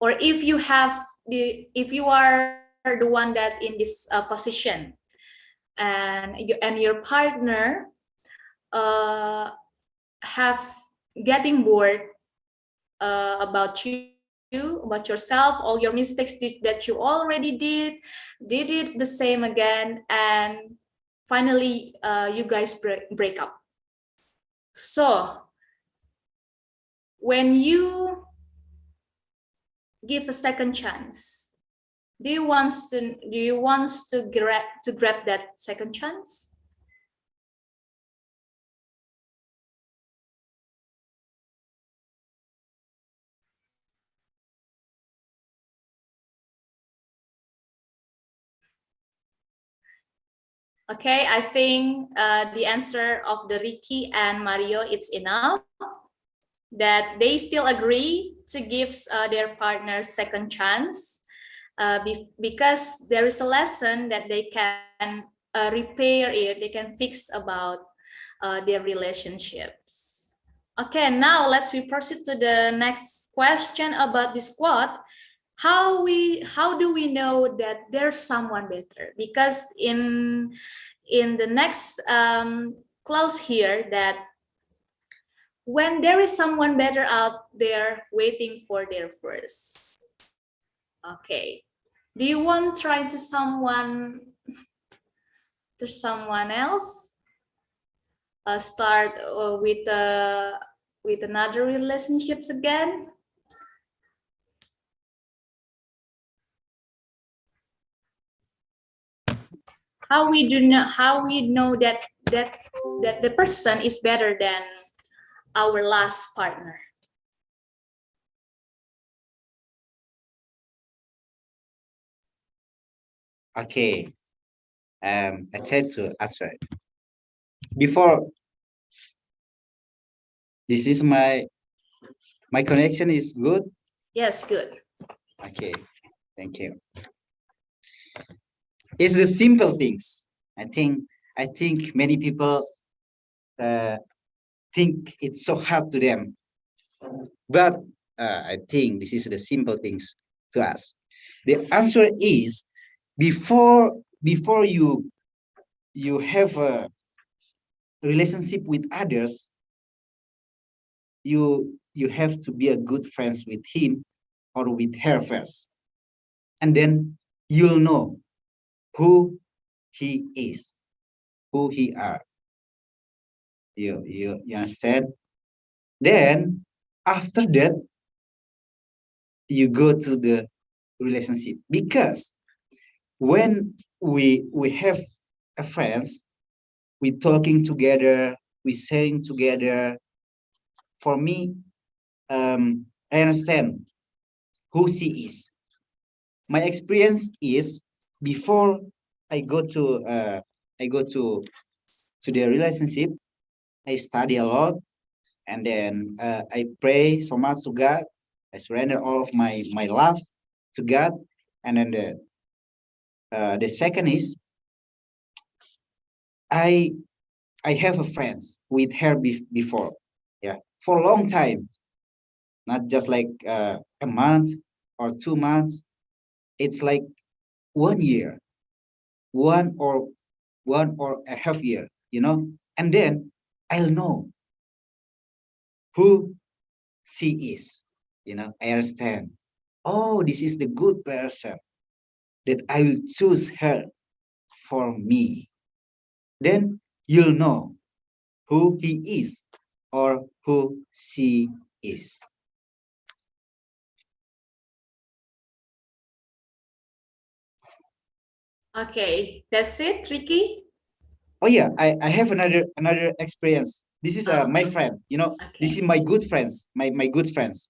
Or if you are the one that in this position, and your partner have getting bored about you, about yourself, all your mistakes that you already did it the same again, and finally you guys break up. So when you give a second chance, Do you want to grab that second chance? Okay, I think the answer of the Ricky and Mario, it's enough that they still agree to give their partner second chance because there is a lesson that they can repair it, they can fix about their relationships. Okay, now let's proceed to the next question about this quote. How do we know that there's someone better? Because in the next clause here, that when there is someone better out there waiting for their first. Okay, do you want to try to someone else? Start with another relationships again? How we know that the person is better than our last partner? Okay, I tried to answer it. Before, this is my connection is good. Yes, good. Okay, thank you. It's the simple things. I think many people think it's so hard to them, but I think this is the simple things to us. The answer is before you have a relationship with others, you have to be a good friends with him or with her first, and then you'll know who he is, who he are. You understand? Then after that, you go to the relationship, because when we have a friends, we talking together, we saying together. For me, I understand who she is. My experience is before I go to the relationship, I study a lot, and then I pray so much to God. I surrender all of my love to God, and then the second is I I have a friends with her before, yeah, for a long time, not just like a month or 2 months. It's like 1 year, one or 1.5 years, and then I'll know who she is. I understand. Oh, this is the good person that I will choose her for me. Then you'll know who he is or who she is. Okay, that's it, Ricky. Oh yeah, I have another experience. This is my Uh-huh. friend. This is Okay. my good friends. My good friends.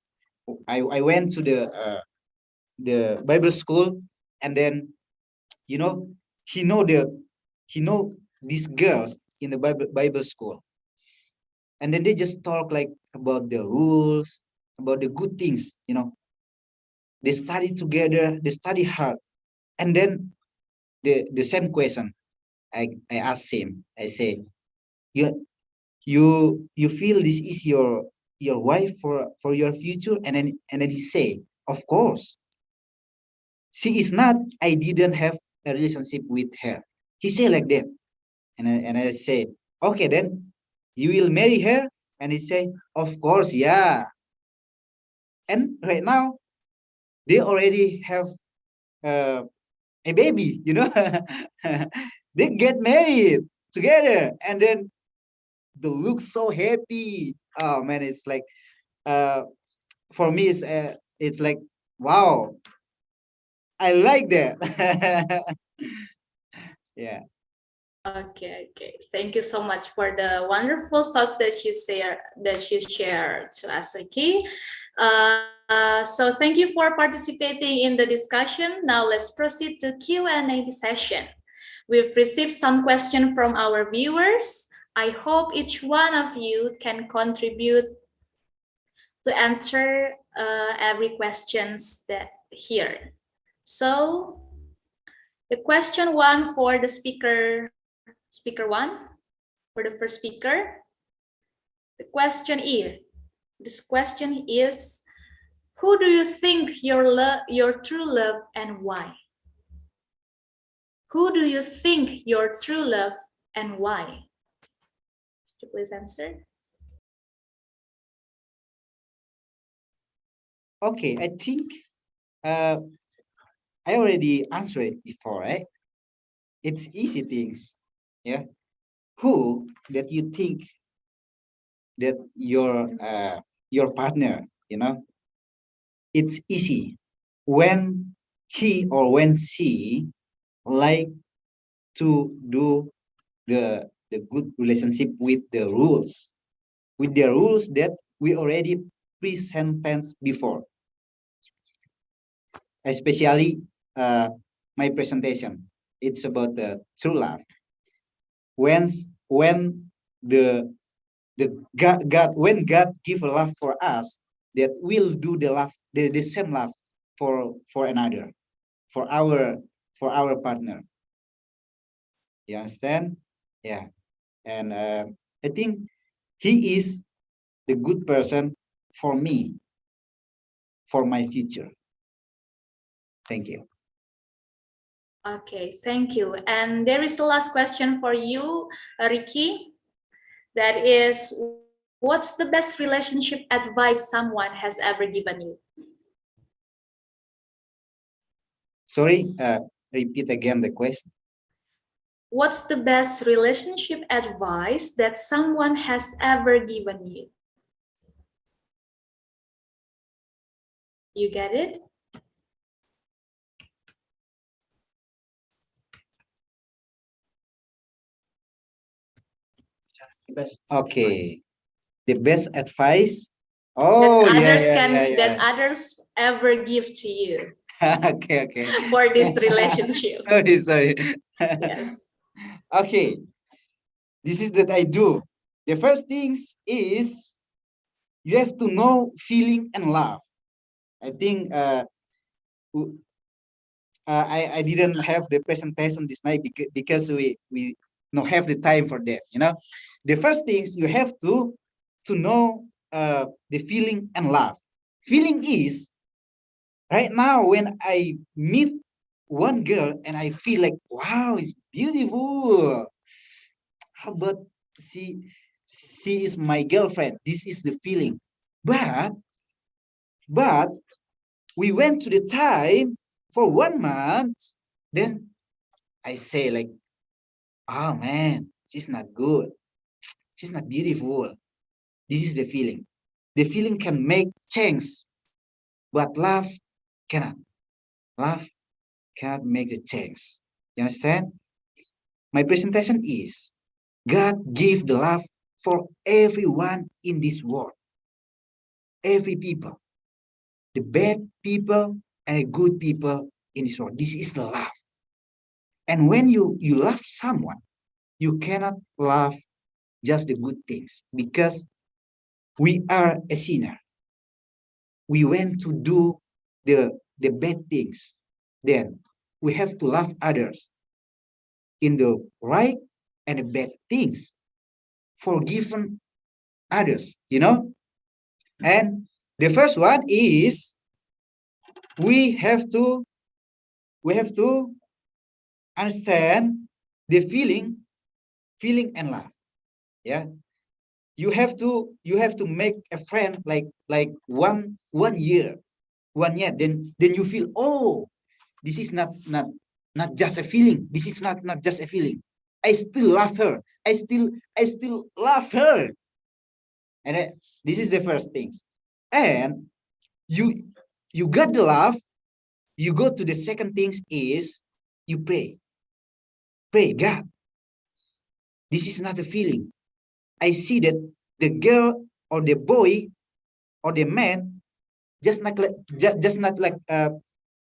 I went to the Bible school, and then you know he know these girls in the Bible school, and then they just talk like about the rules, about the good things. They study together, they study hard, and then the same question I asked him. I say, you you feel this is your wife for your future? And then he say, of course. She is not. I didn't have a relationship with her. He say like that. And I say, okay, then you will marry her? And he say, of course, yeah. And right now they already have uh, a baby. They get married together, and then they look so happy. Oh man, it's like for me, it's like, wow. I like that. Yeah. Okay, okay. Thank you so much for the wonderful thoughts that you share to us, okay? So thank you for participating in the discussion. Now let's proceed to Q&A session. We've received some questions from our viewers. I hope each one of you can contribute to answer every questions that here. So the question one for the speaker one, for the first speaker. The question is, who do you think your true love and why? Who do you think your true love and why? Could you please answer? Okay, I think I already answered it before, right? It's easy things. Yeah. Who that you think that your partner, it's easy when he or when she like to do the good relationship with the rules, that we already pre-sentence before, especially my presentation. It's about the true love. When the God when God give a love for us, that will do the same love for another, for our partner. You understand? Yeah. And I think he is the good person for me, for my future. Thank you. Okay, thank you. And there is the last question for you, Ricky. That is, what's the best relationship advice someone has ever given you? Sorry, repeat again the question. What's the best relationship advice that someone has ever given you? You get it? Okay. The best advice. Oh, that others ever give to you. Okay. For this relationship. Sorry. Yes. Okay. This is that I do. The first things is you have to know feeling and love. I think I didn't have the presentation this night because we don't have the time for that. The first things you have to know the feeling and love. Feeling is right now when I meet one girl and I feel like, wow, it's beautiful. How about she is my girlfriend? This is the feeling. But we went to the time for 1 month. Then I say like, oh man, she's not good. She's not beautiful. This is the feeling. The feeling can make change, but love cannot. Love cannot make the change. You understand? My presentation is God gave the love for everyone in this world. Every people. The bad people and the good people in this world. This is the love. And when you love someone, you cannot love just the good things because we are a sinner. We went to do the bad things. Then we have to love others in the right and the bad things. Forgiven others, And the first one is we have to understand the feeling and love. Yeah. You have to make a friend like 1 year. 1 year. Then you feel, oh, this is not just a feeling. This is not just a feeling. I still love her. I still love her. And this is the first things. And you got the love, you go to the second things is you pray. Pray, God, this is not a feeling. I see that the girl or the boy or the man just not like just not like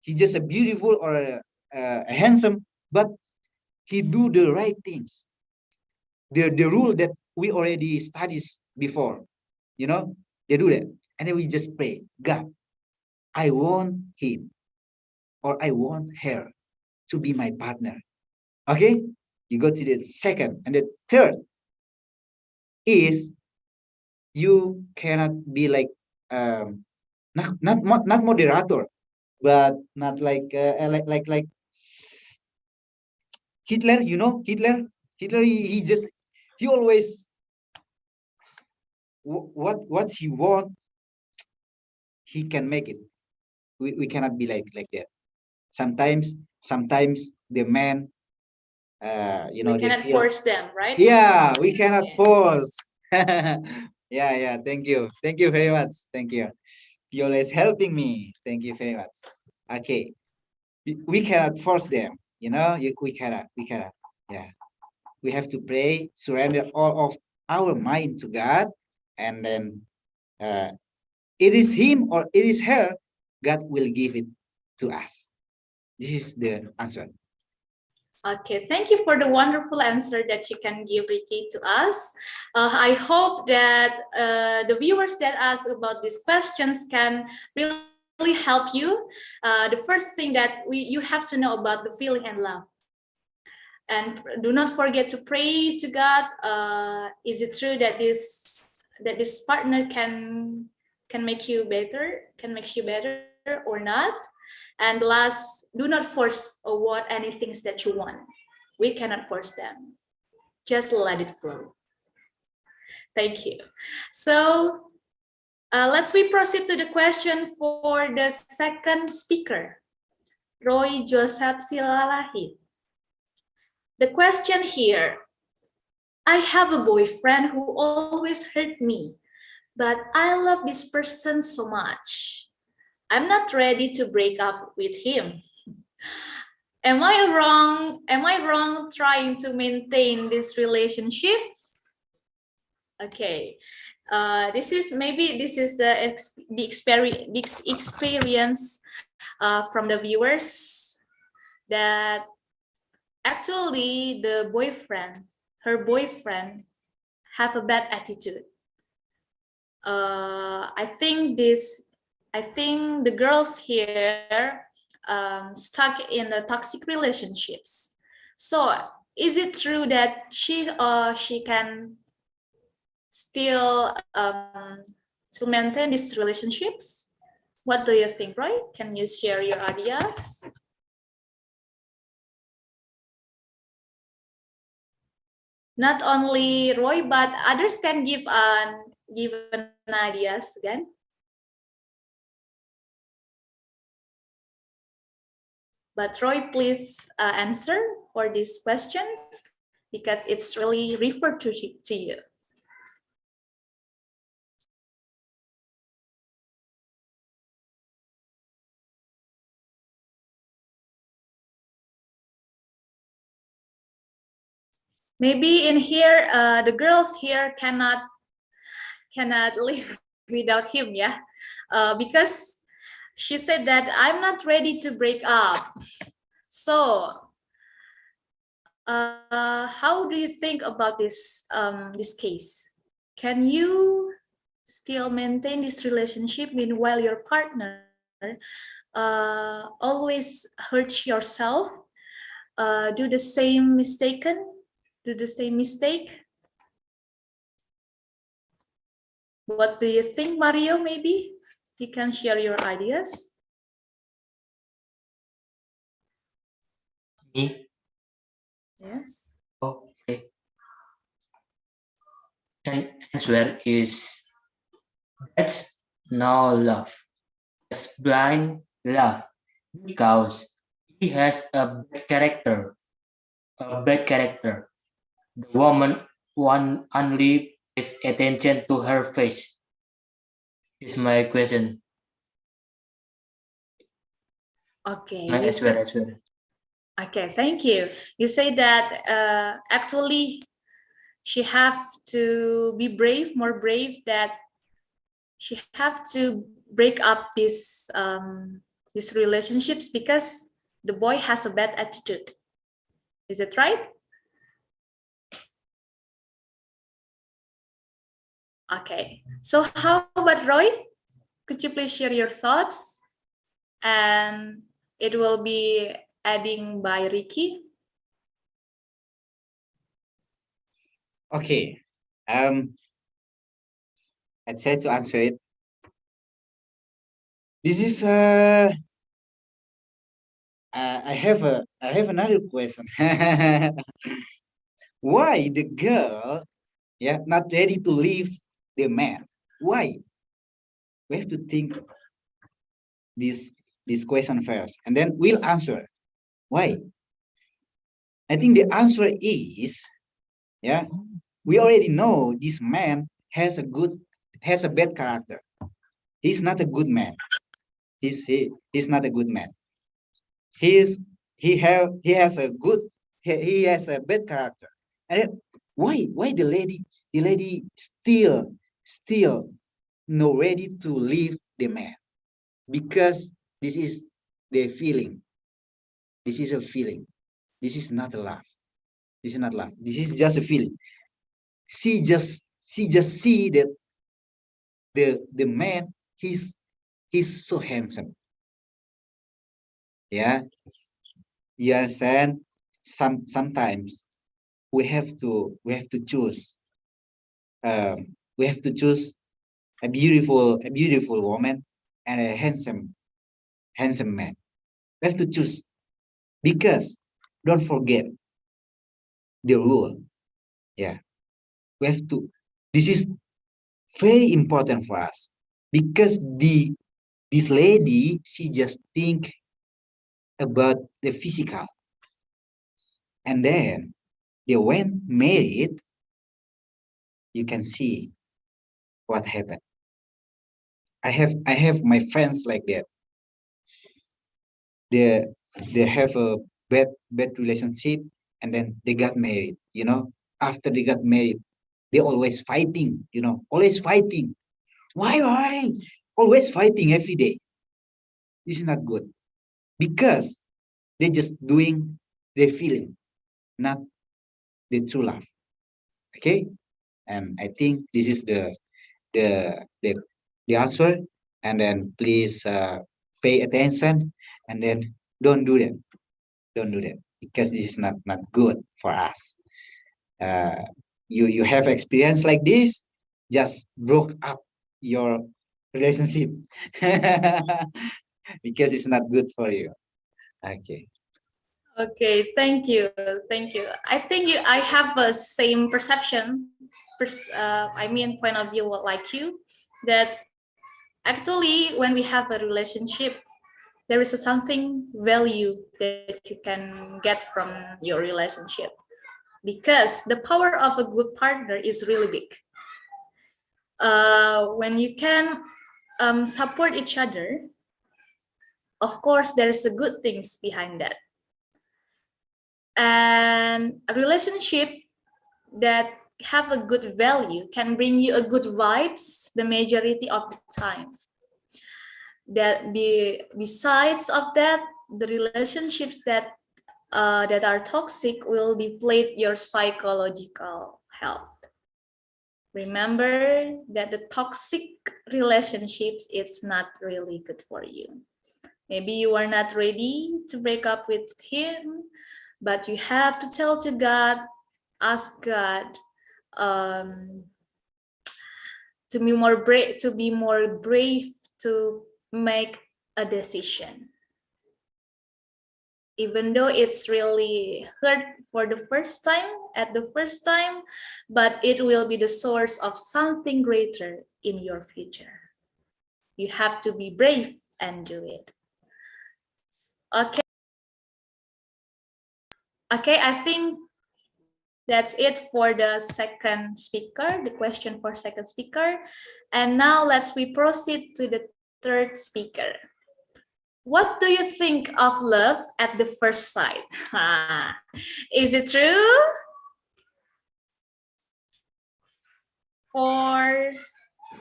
he just a beautiful or a handsome, but he do the right things. The rule that we already studied before, you know, they do that. And then we just pray, God, I want him or I want her to be my partner. Okay? You go to the second. And the third is you cannot be like not moderator, but not like like Hitler, you know, Hitler, he just he always what he want, he can make it. We cannot be like that. Sometimes the man you know We they cannot feel, force them, right? yeah, we cannot Yeah. force. Yeah, thank you very much, thank you. You always helping me, thank you very much. Okay, we cannot force them, you know, we cannot, yeah. We have to pray, surrender all of our mind to God, and then uh, it is him or it is her, God will give it to us. This is the answer. Okay, thank you for the wonderful answer that you can give, Ricky, to us. I hope that the viewers that ask about these questions can really help you. The first thing that you have to know about the feeling and love. And do not forget to pray to God. Is it true that this partner can make you better, or not? And last, do not force or what any things that you want. We cannot force them. Just let it flow. Thank you. So let's proceed to the question for the second speaker, Roy Joseph Silalahi. The question here: I have a boyfriend who always hurt me, but I love this person so much. I'm not ready to break up with him. Am I wrong? Am I wrong trying to maintain this relationship? Okay. This is the experience from the viewers, that actually her boyfriend have a bad attitude. I think the girls here stuck in the toxic relationships. So is it true that she can still maintain these relationships? What do you think, Roy? Can you share your ideas? Not only Roy, but others can give an ideas again. But Roy, please answer for these questions because it's really referred to you. Maybe in here, the girls here cannot live without him, yeah, because she said that I'm not ready to break up. So, how do you think about this case? Can you still maintain this relationship meanwhile your partner always hurts yourself, do the same mistake? What do you think, Mario? Maybe you can share your ideas. Me? Yes. Okay. And answer is that's no love. It's blind love because he has a bad character. A bad character. The woman only pays attention to her face. It's my question. Okay, My you as well, say, as well. okay, thank you. You say that actually she have to be brave, more brave, that she have to break up these relationships because the boy has a bad attitude. Is it right? Okay. So how about Roy? Could you please share your thoughts? And it will be adding by Ricky. Okay. I'd say to answer it. This is I have another question. Why the girl, yeah, not ready to leave the man? Why? We have to think this this question first, and then we'll answer. Why? I think the answer is, yeah, we already know this man has a bad character. He's not a good man. He's not a good man. He's he has a good he has a bad character. And then why the lady still not ready to leave the man? Because this is the feeling. This is a feeling. This is not a love. This is not love. This is just a feeling. She just see that the man he's so handsome. Yeah, you understand. Sometimes we have to choose. We have to choose a beautiful woman and a handsome man. We have to choose because don't forget the rule. Yeah, we have to. This is very important for us because this lady she just think about the physical, and then they went married. You can see what happened. I have my friends like that. They they have a bad relationship, and then they got married. After they got married, they always fighting. Always fighting. Why? Always fighting every day. This is not good because they just doing their feeling, not the true love. Okay, and I think this is the the, the answer. And then please pay attention, and then don't do that. Don't do that because this is not good for us. Uh, you have experience like this, just broke up your relationship because it's not good for you. Okay. Okay, thank you, thank you. I think I have the same perception, point of view like you, that actually when we have a relationship, there is something value that you can get from your relationship because the power of a good partner is really big. When you can support each other, of course, there's a good things behind that. And a relationship that have a good value can bring you a good vibes the majority of the time. Besides of that, the relationships that are toxic will deplete your psychological health. Remember that the toxic relationships, it's not really good for you. Maybe you are not ready to break up with him, but you have to tell to God, ask God to be more brave to make a decision. Even though it's really hurt for the first time, but it will be the source of something greater in your future. You have to be brave and do it. Okay. Okay, I think that's it for the second speaker, the question for second speaker. And now we proceed to the third speaker. What do you think of love at the first sight? Is it true? Or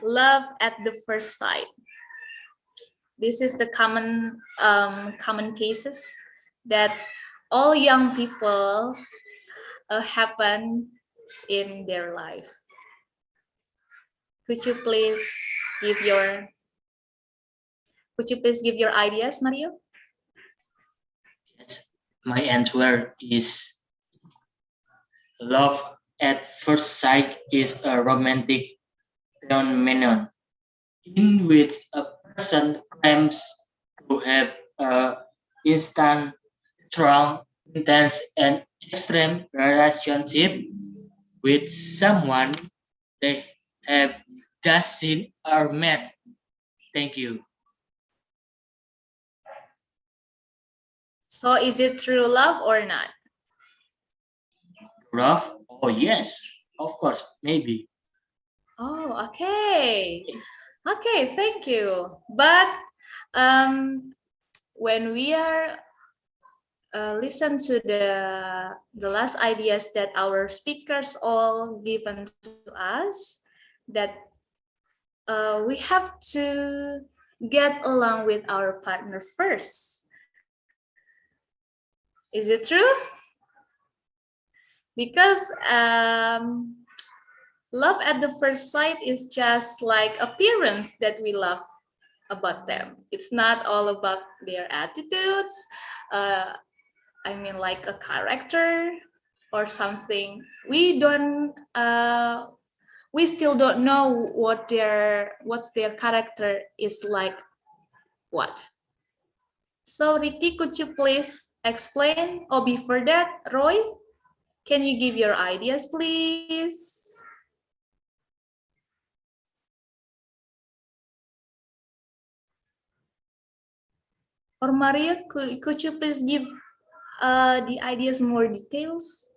love at the first sight? This is the common cases that all young people happen in their life. Could you please give your ideas, Mario? Yes, my answer is love at first sight is a romantic phenomenon in which a person claims to have a instant, strong, intense, and extreme relationship with someone they have just seen or met. Thank you. So is it true love or not? Love? Oh yes, of course, maybe. Oh, okay. Okay, thank you. But when we are listen to the last ideas that our speakers all given to us, that we have to get along with our partner first. Is it true? Because love at the first sight is just like appearance that we love about them. It's not all about their attitudes. I mean, like a character or something. We still don't know what's their character is like. What? So Ricky, could you please explain? Or before that, Roy, can you give your ideas, please? Or Maria, could you please give the ideas more details?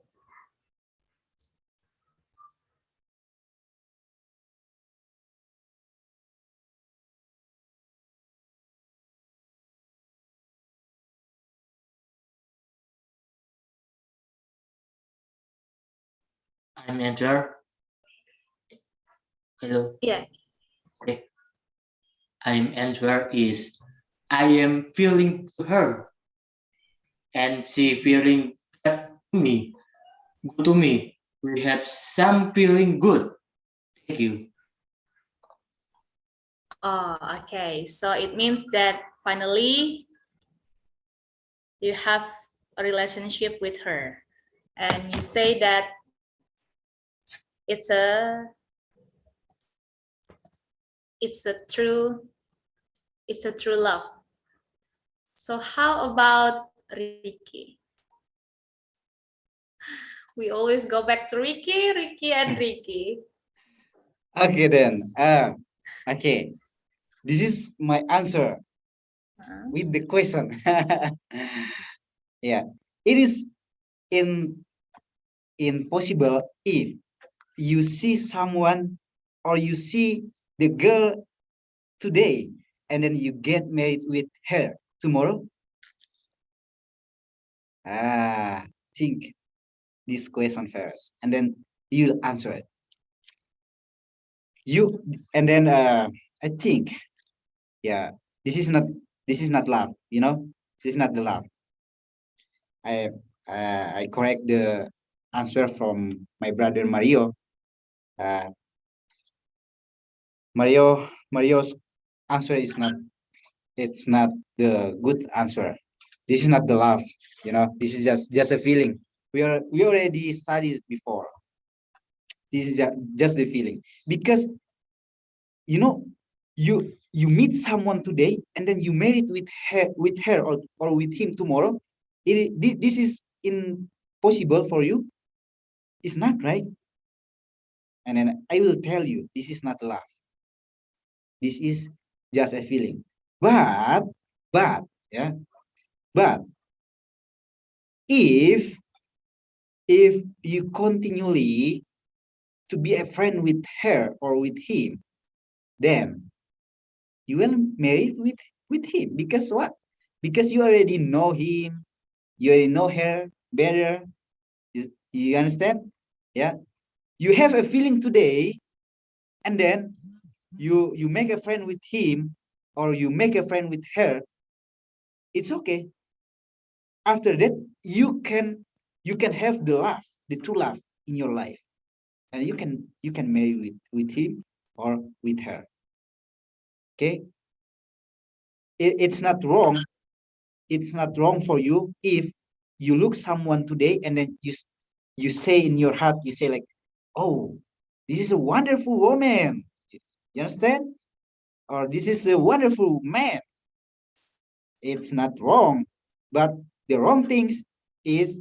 I'm Enter. Hello. Yeah. Okay. I'm Enter is I am feeling to her and she feeling back to me. Good to me. We have some feeling good. Thank you. Oh, okay. So it means that finally you have a relationship with her, and you say that it's a it's a true love. So how about Ricky? We always go back to Ricky and Ricky. Okay then. Okay. This is my answer with the question. Yeah. It is in impossible if you see someone or you see the girl today and then you get married with her tomorrow. Think this question first and then you'll answer it. You and then I think, yeah, this is not love, this is not the love. I I correct the answer from my brother Mario. uh, Mario's answer is not, it's not the good answer. This is not the love, this is just a feeling. We already studied before. This is just the feeling, because you know you meet someone today and then you married with her or with him tomorrow. This is impossible for you. It's not right. And then I will tell you, this is not love. This is just a feeling. But yeah, but if you continually to be a friend with her or with him, then you will marry with him, because what? because you already know him, you already know her better. You understand? Yeah. You have a feeling today, and then you make a friend with him or you make a friend with her. It's okay. After that, you can have the true love in your life, and you can marry with him or with her. Okay. It's not wrong. It's not wrong for you if you look someone today and then you say in your heart, you say like, oh, this is a wonderful woman. You understand? Or this is a wonderful man. It's not wrong. But the wrong things is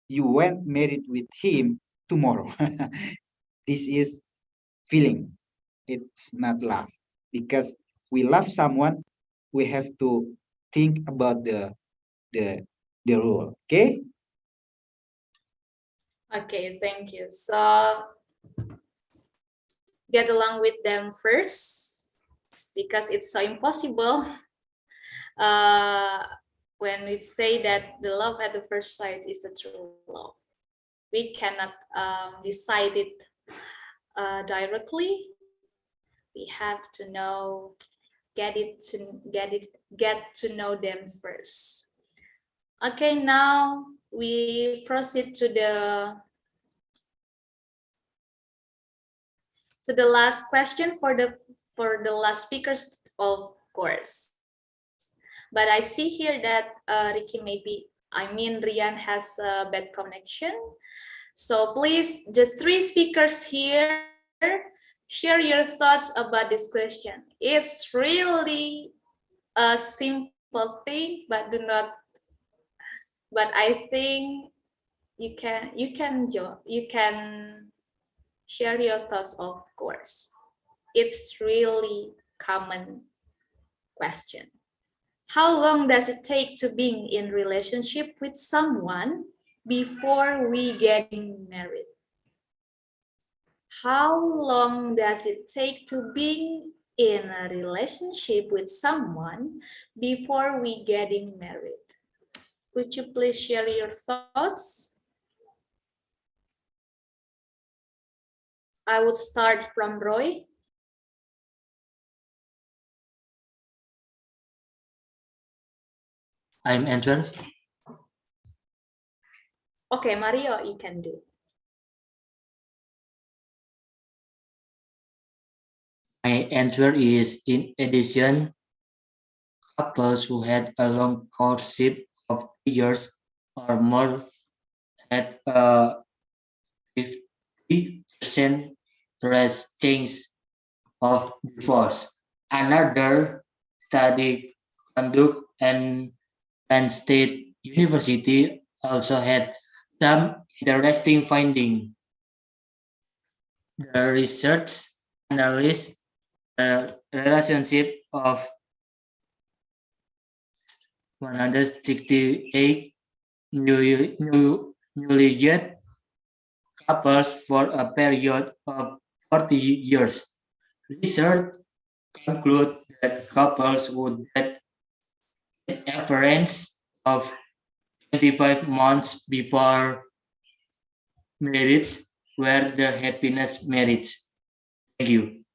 you went married with him tomorrow. This is feeling. It's not love. Because we love someone, we have to think about the the rule. Okay? Okay, thank you. So get along with them first because it's so impossible when we say that the love at the first sight is a true love. We cannot decide it directly. We have to know, get to know them first. Okay, now we proceed to the last question for the last speakers, of course. But I see here that Rian has a bad connection. So please, the three speakers here, share your thoughts about this question. It's really a simple thing, but I think you can share your thoughts, of course. It's really common question. How long does it take to being in relationship with someone before we getting married? How long does it take to being in a relationship with someone before we getting married? Could you please share your thoughts? I would start from Roy. I'm entrance. Okay, Mario, you can do. My answer is, in addition, couples who had a long courtship of 2 years or more had a 50% less chance of divorce. Another study conducted and Penn State University also had some interesting findings. The research analyzed the relationship of 168 newly wed couples for a period of 40 years. Research concludes that couples would get an average of 25 months before marriage were the happiness marriage. Thank you.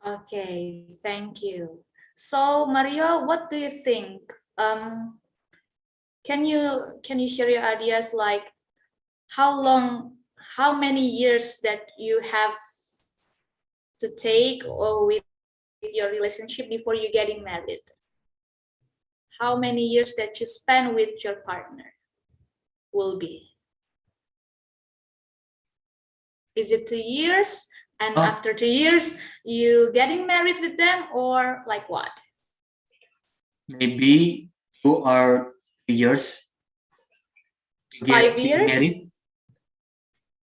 Okay, thank you. So Mario, what do you think? Can you share your ideas, like how many years that you have to take or with your relationship before you getting married? How many years that you spend with your partner will be? Is it 2 years? And after 2 years, you getting married with them, or like what? Maybe 2 or 3 years. 5 years? Married.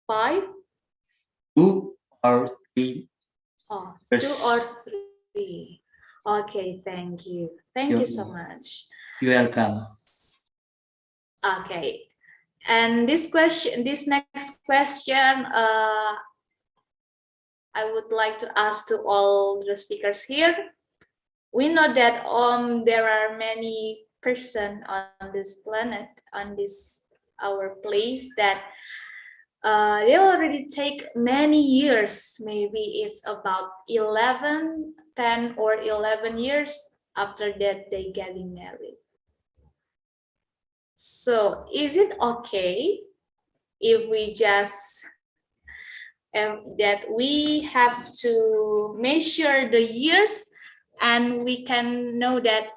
5? 2 or 3 Oh, years. 2 or 3. Okay, thank you. Thank you so much. You're welcome. Okay. And this next question, I would like to ask to all the speakers here. we know that there are many person on this planet, on this our place, that they already take many years. Maybe it's about 10 or 11 years after that they getting married. So is it okay if we just that we have to measure the years and we can know that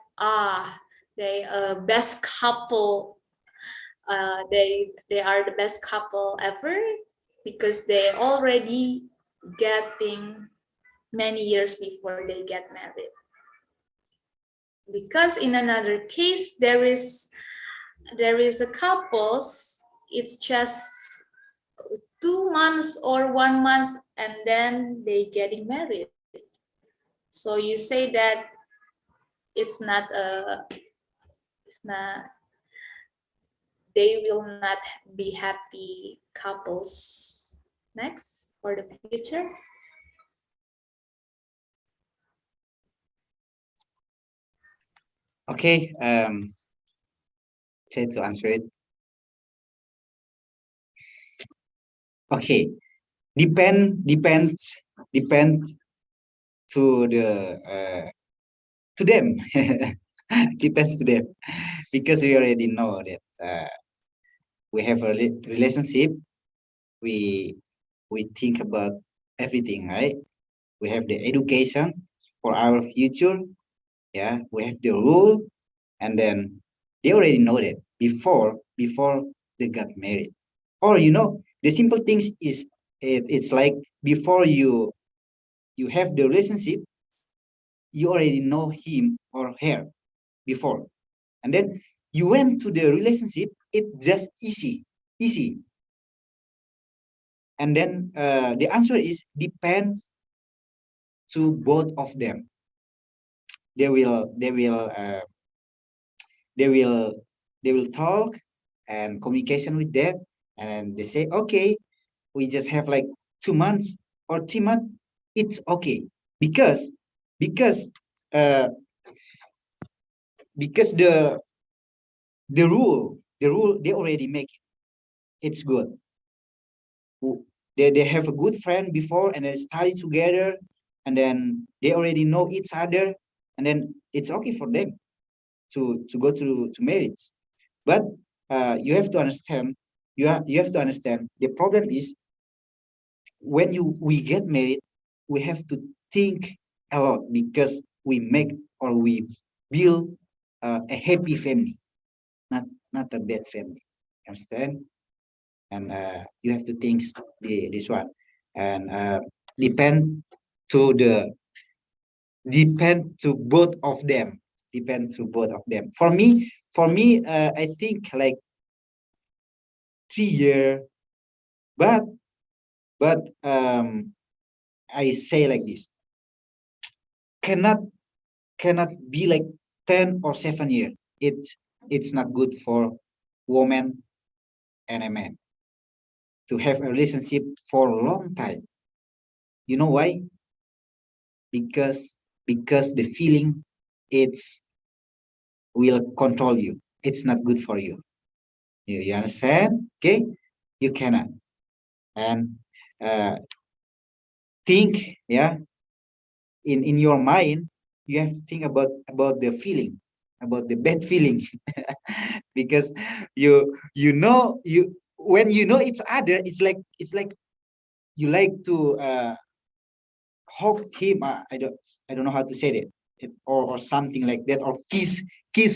they best couple, they are the best couple ever because they already getting many years before they get married? Because in another case there is a couples, it's just 2 months or 1 month and then they getting married. So you say that it's not they will not be happy couples next for the future? Okay, try to answer it. Okay, depends to them. Depends to them because we already know that we have a relationship. We think about everything, right? We have the education for our future. Yeah, we have the rule, and then they already know that before they got married. Or the simple things is it's like before you have the relationship, you already know him or her before, and then you went to the relationship, it's just easy. And then the answer is depends to both of them. They will talk and communication with that, and then they say, okay, we just have like 2 months or 3 months, it's okay because because uh because the rule they already make it. It's good. They have a good friend before and they study together, and then they already know each other, and then it's okay for them to go to marriage. But you have to understand, you have to understand the problem is when we get married, we have to think a lot because we make or we build a happy family, not a bad family. Understand? And you have to think this one, and depend to the depend to both of them. Depend to both of them. For me, I think like 3 year, but I say like this, cannot be like 10 or 7 years. It's not good for woman and a man to have a relationship for a long time. You know why? Because the feeling, it's will control you. It's not good for you. You understand? Okay, you cannot. And think, yeah, in your mind, you have to think about the feeling, about the bad feeling. Because you when you know each other, it's like you like to hug him. I don't know how to say it, or something like that, or kiss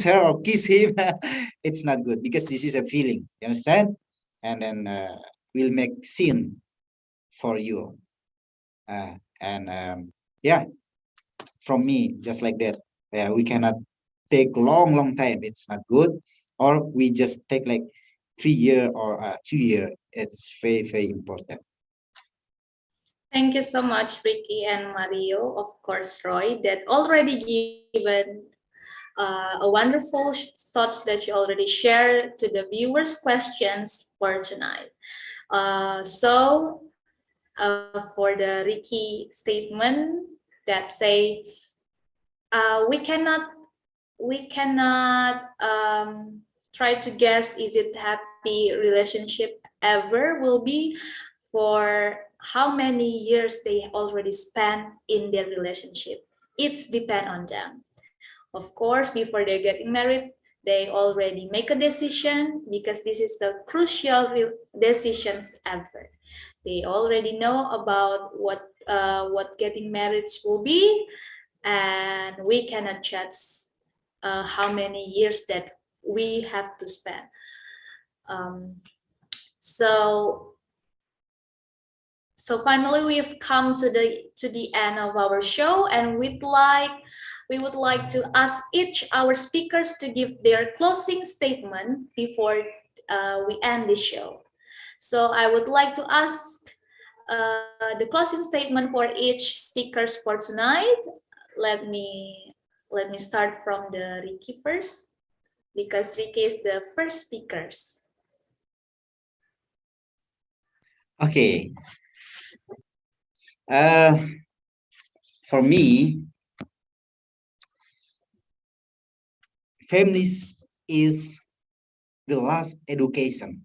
her or kiss him. It's not good because this is a feeling. You understand? And then will make sin for you. And yeah, from me, just like that. We cannot take long time. It's not good. Or we just take like 3 year or 2 year. It's very important. Thank you so much, Ricky and Mario, of course, Roy, that already given a wonderful thoughts that you already shared to the viewers' questions for tonight. So for the Ricky statement that say we cannot try to guess is it happy relationship ever will be for how many years they already spent in their relationship. It's depend on them. Of course, before they're getting married, they already make a decision because this is the crucial decisions ever. They already know about what getting married will be, and we cannot judge how many years that we have to spend. So finally, we've come to the end of our show, and we would like to ask each our speakers to give their closing statement before we end the show. So I would like to ask the closing statement for each speakers for tonight. Let me start from the Ricky first, because Ricky is the first speakers. Okay. For me, families is the last education,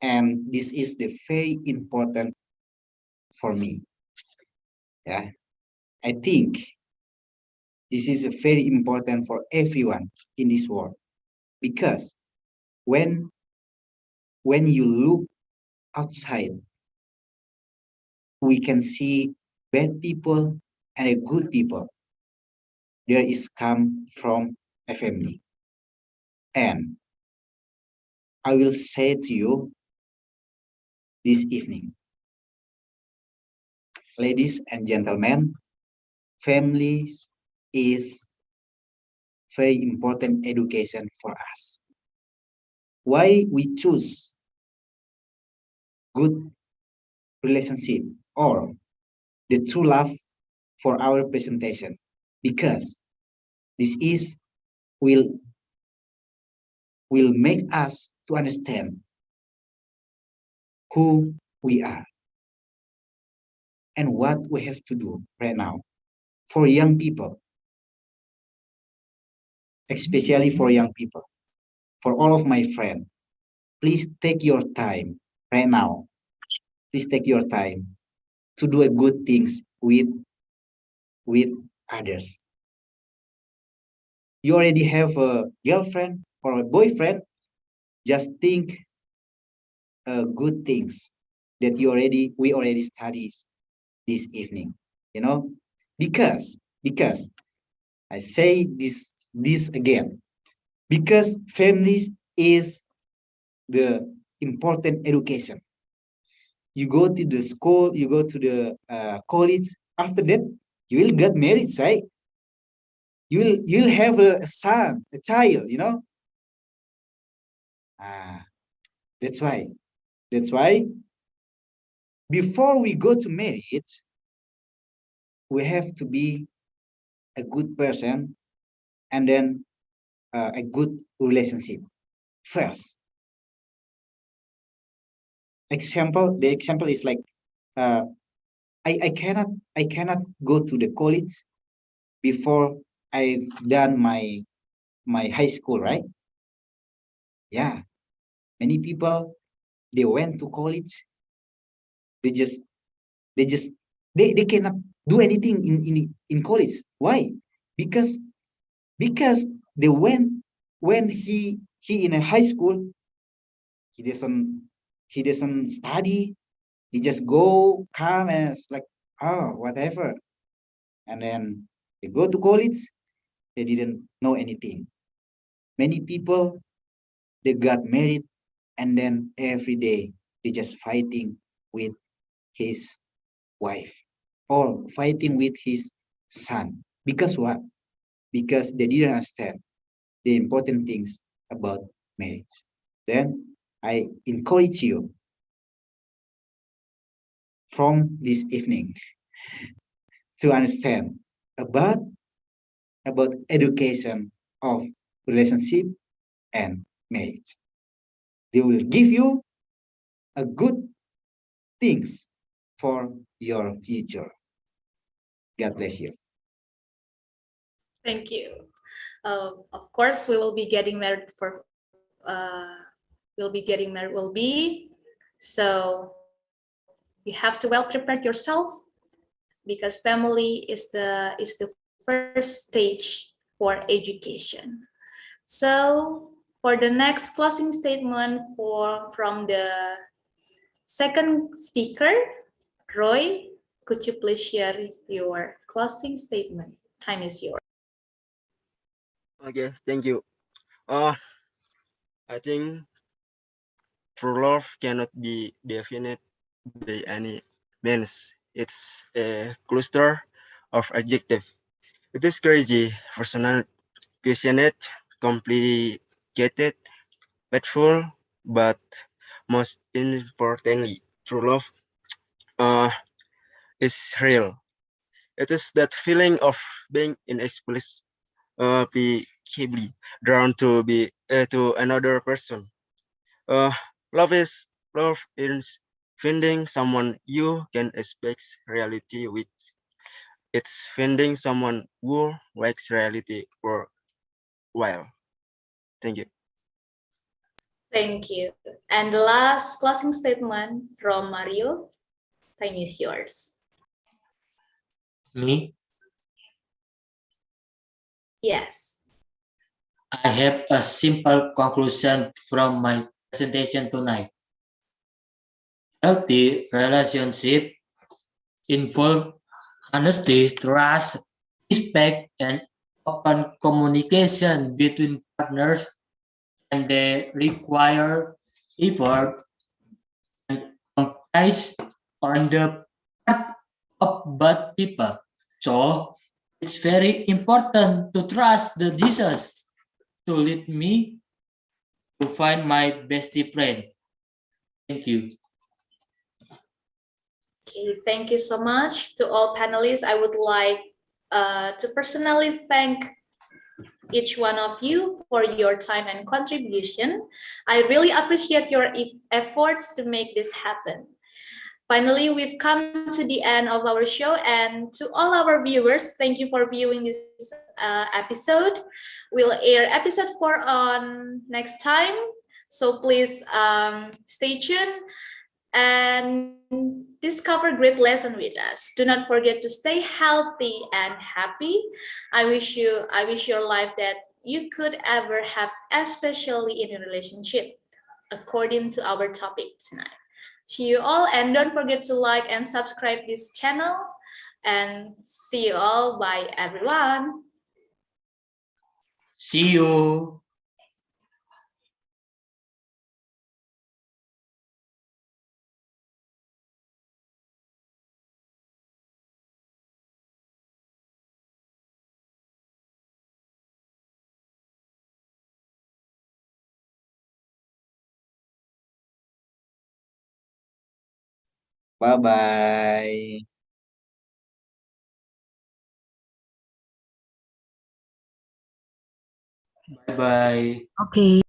and this is the very important for me. Yeah, I think this is very important for everyone in this world, because when you look outside, we can see bad people and a good people. There is come from a family. And I will say to you this evening, ladies and gentlemen, families is very important education for us. Why we choose good relationship or the true love for our presentation? Because this is will make us to understand who we are and what we have to do right now. For young people, especially for young people, for all of my friends, please take your time right now. Please take your time to do a good things with others. You already have a girlfriend or a boyfriend, just think good things that we already studied this evening, you know, because I say this again, because families is the important education. You go to the school, you go to the college. After that, you will get married, right? You'll have a son, a child, you know. That's why. That's why before we go to marriage, we have to be a good person, and then a good relationship first. The example is like, I cannot go to the college before I've done my high school, right? Yeah, many people, they went to college, they just they just they cannot do anything in college. Why? Because they went when he in a high school, he doesn't study. He just go come and it's like, oh, whatever. And then they go to college, they didn't know anything. Many people, they got married, and then every day they just fighting with his wife or fighting with his son. Because what? Because they didn't understand the important things about marriage. Then I encourage you from this evening to understand about education of relationship and marriage. They will give you a good things for your future. God bless you. Thank you. Of course, we will be getting married will be. So you have to well prepare yourself because family is the first stage for education. So for the next closing statement from the second speaker, Roy, could you please share your closing statement? Time is yours. Okay, thank you. I think true love cannot be defined by any means. It's a cluster of adjectives. It is crazy, personal, passionate, complicated, faithful, but most importantly, true love uh, is real. It is that feeling of being inexplicably drawn to another person. Uh, love is finding someone you can expect reality with. It's finding someone who makes reality worthwhile. Thank you. Thank you. And the last closing statement from Mario. Time is yours. Me, Yes. I have a simple conclusion from my presentation tonight. Healthy relationship involve honesty, trust, respect, and open communication between partners, and they require effort and compromise on the part of both people. So it's very important to trust the Jesus to lead me to find my bestie friend. Thank you. Okay, thank you so much to all panelists. I would like to personally thank each one of you for your time and contribution. I really appreciate your efforts to make this happen. Finally, we've come to the end of our show, and to all our viewers, thank you for viewing this episode. We'll air episode 4 on next time, so please stay tuned and discover great lesson with us. Do not forget to stay healthy and happy. I wish your life that you could ever have, especially in a relationship, according to our topic tonight. See you all, and don't forget to like and subscribe this channel, and see you all. Bye everyone. See you. Bye-bye. Bye bye. Okay.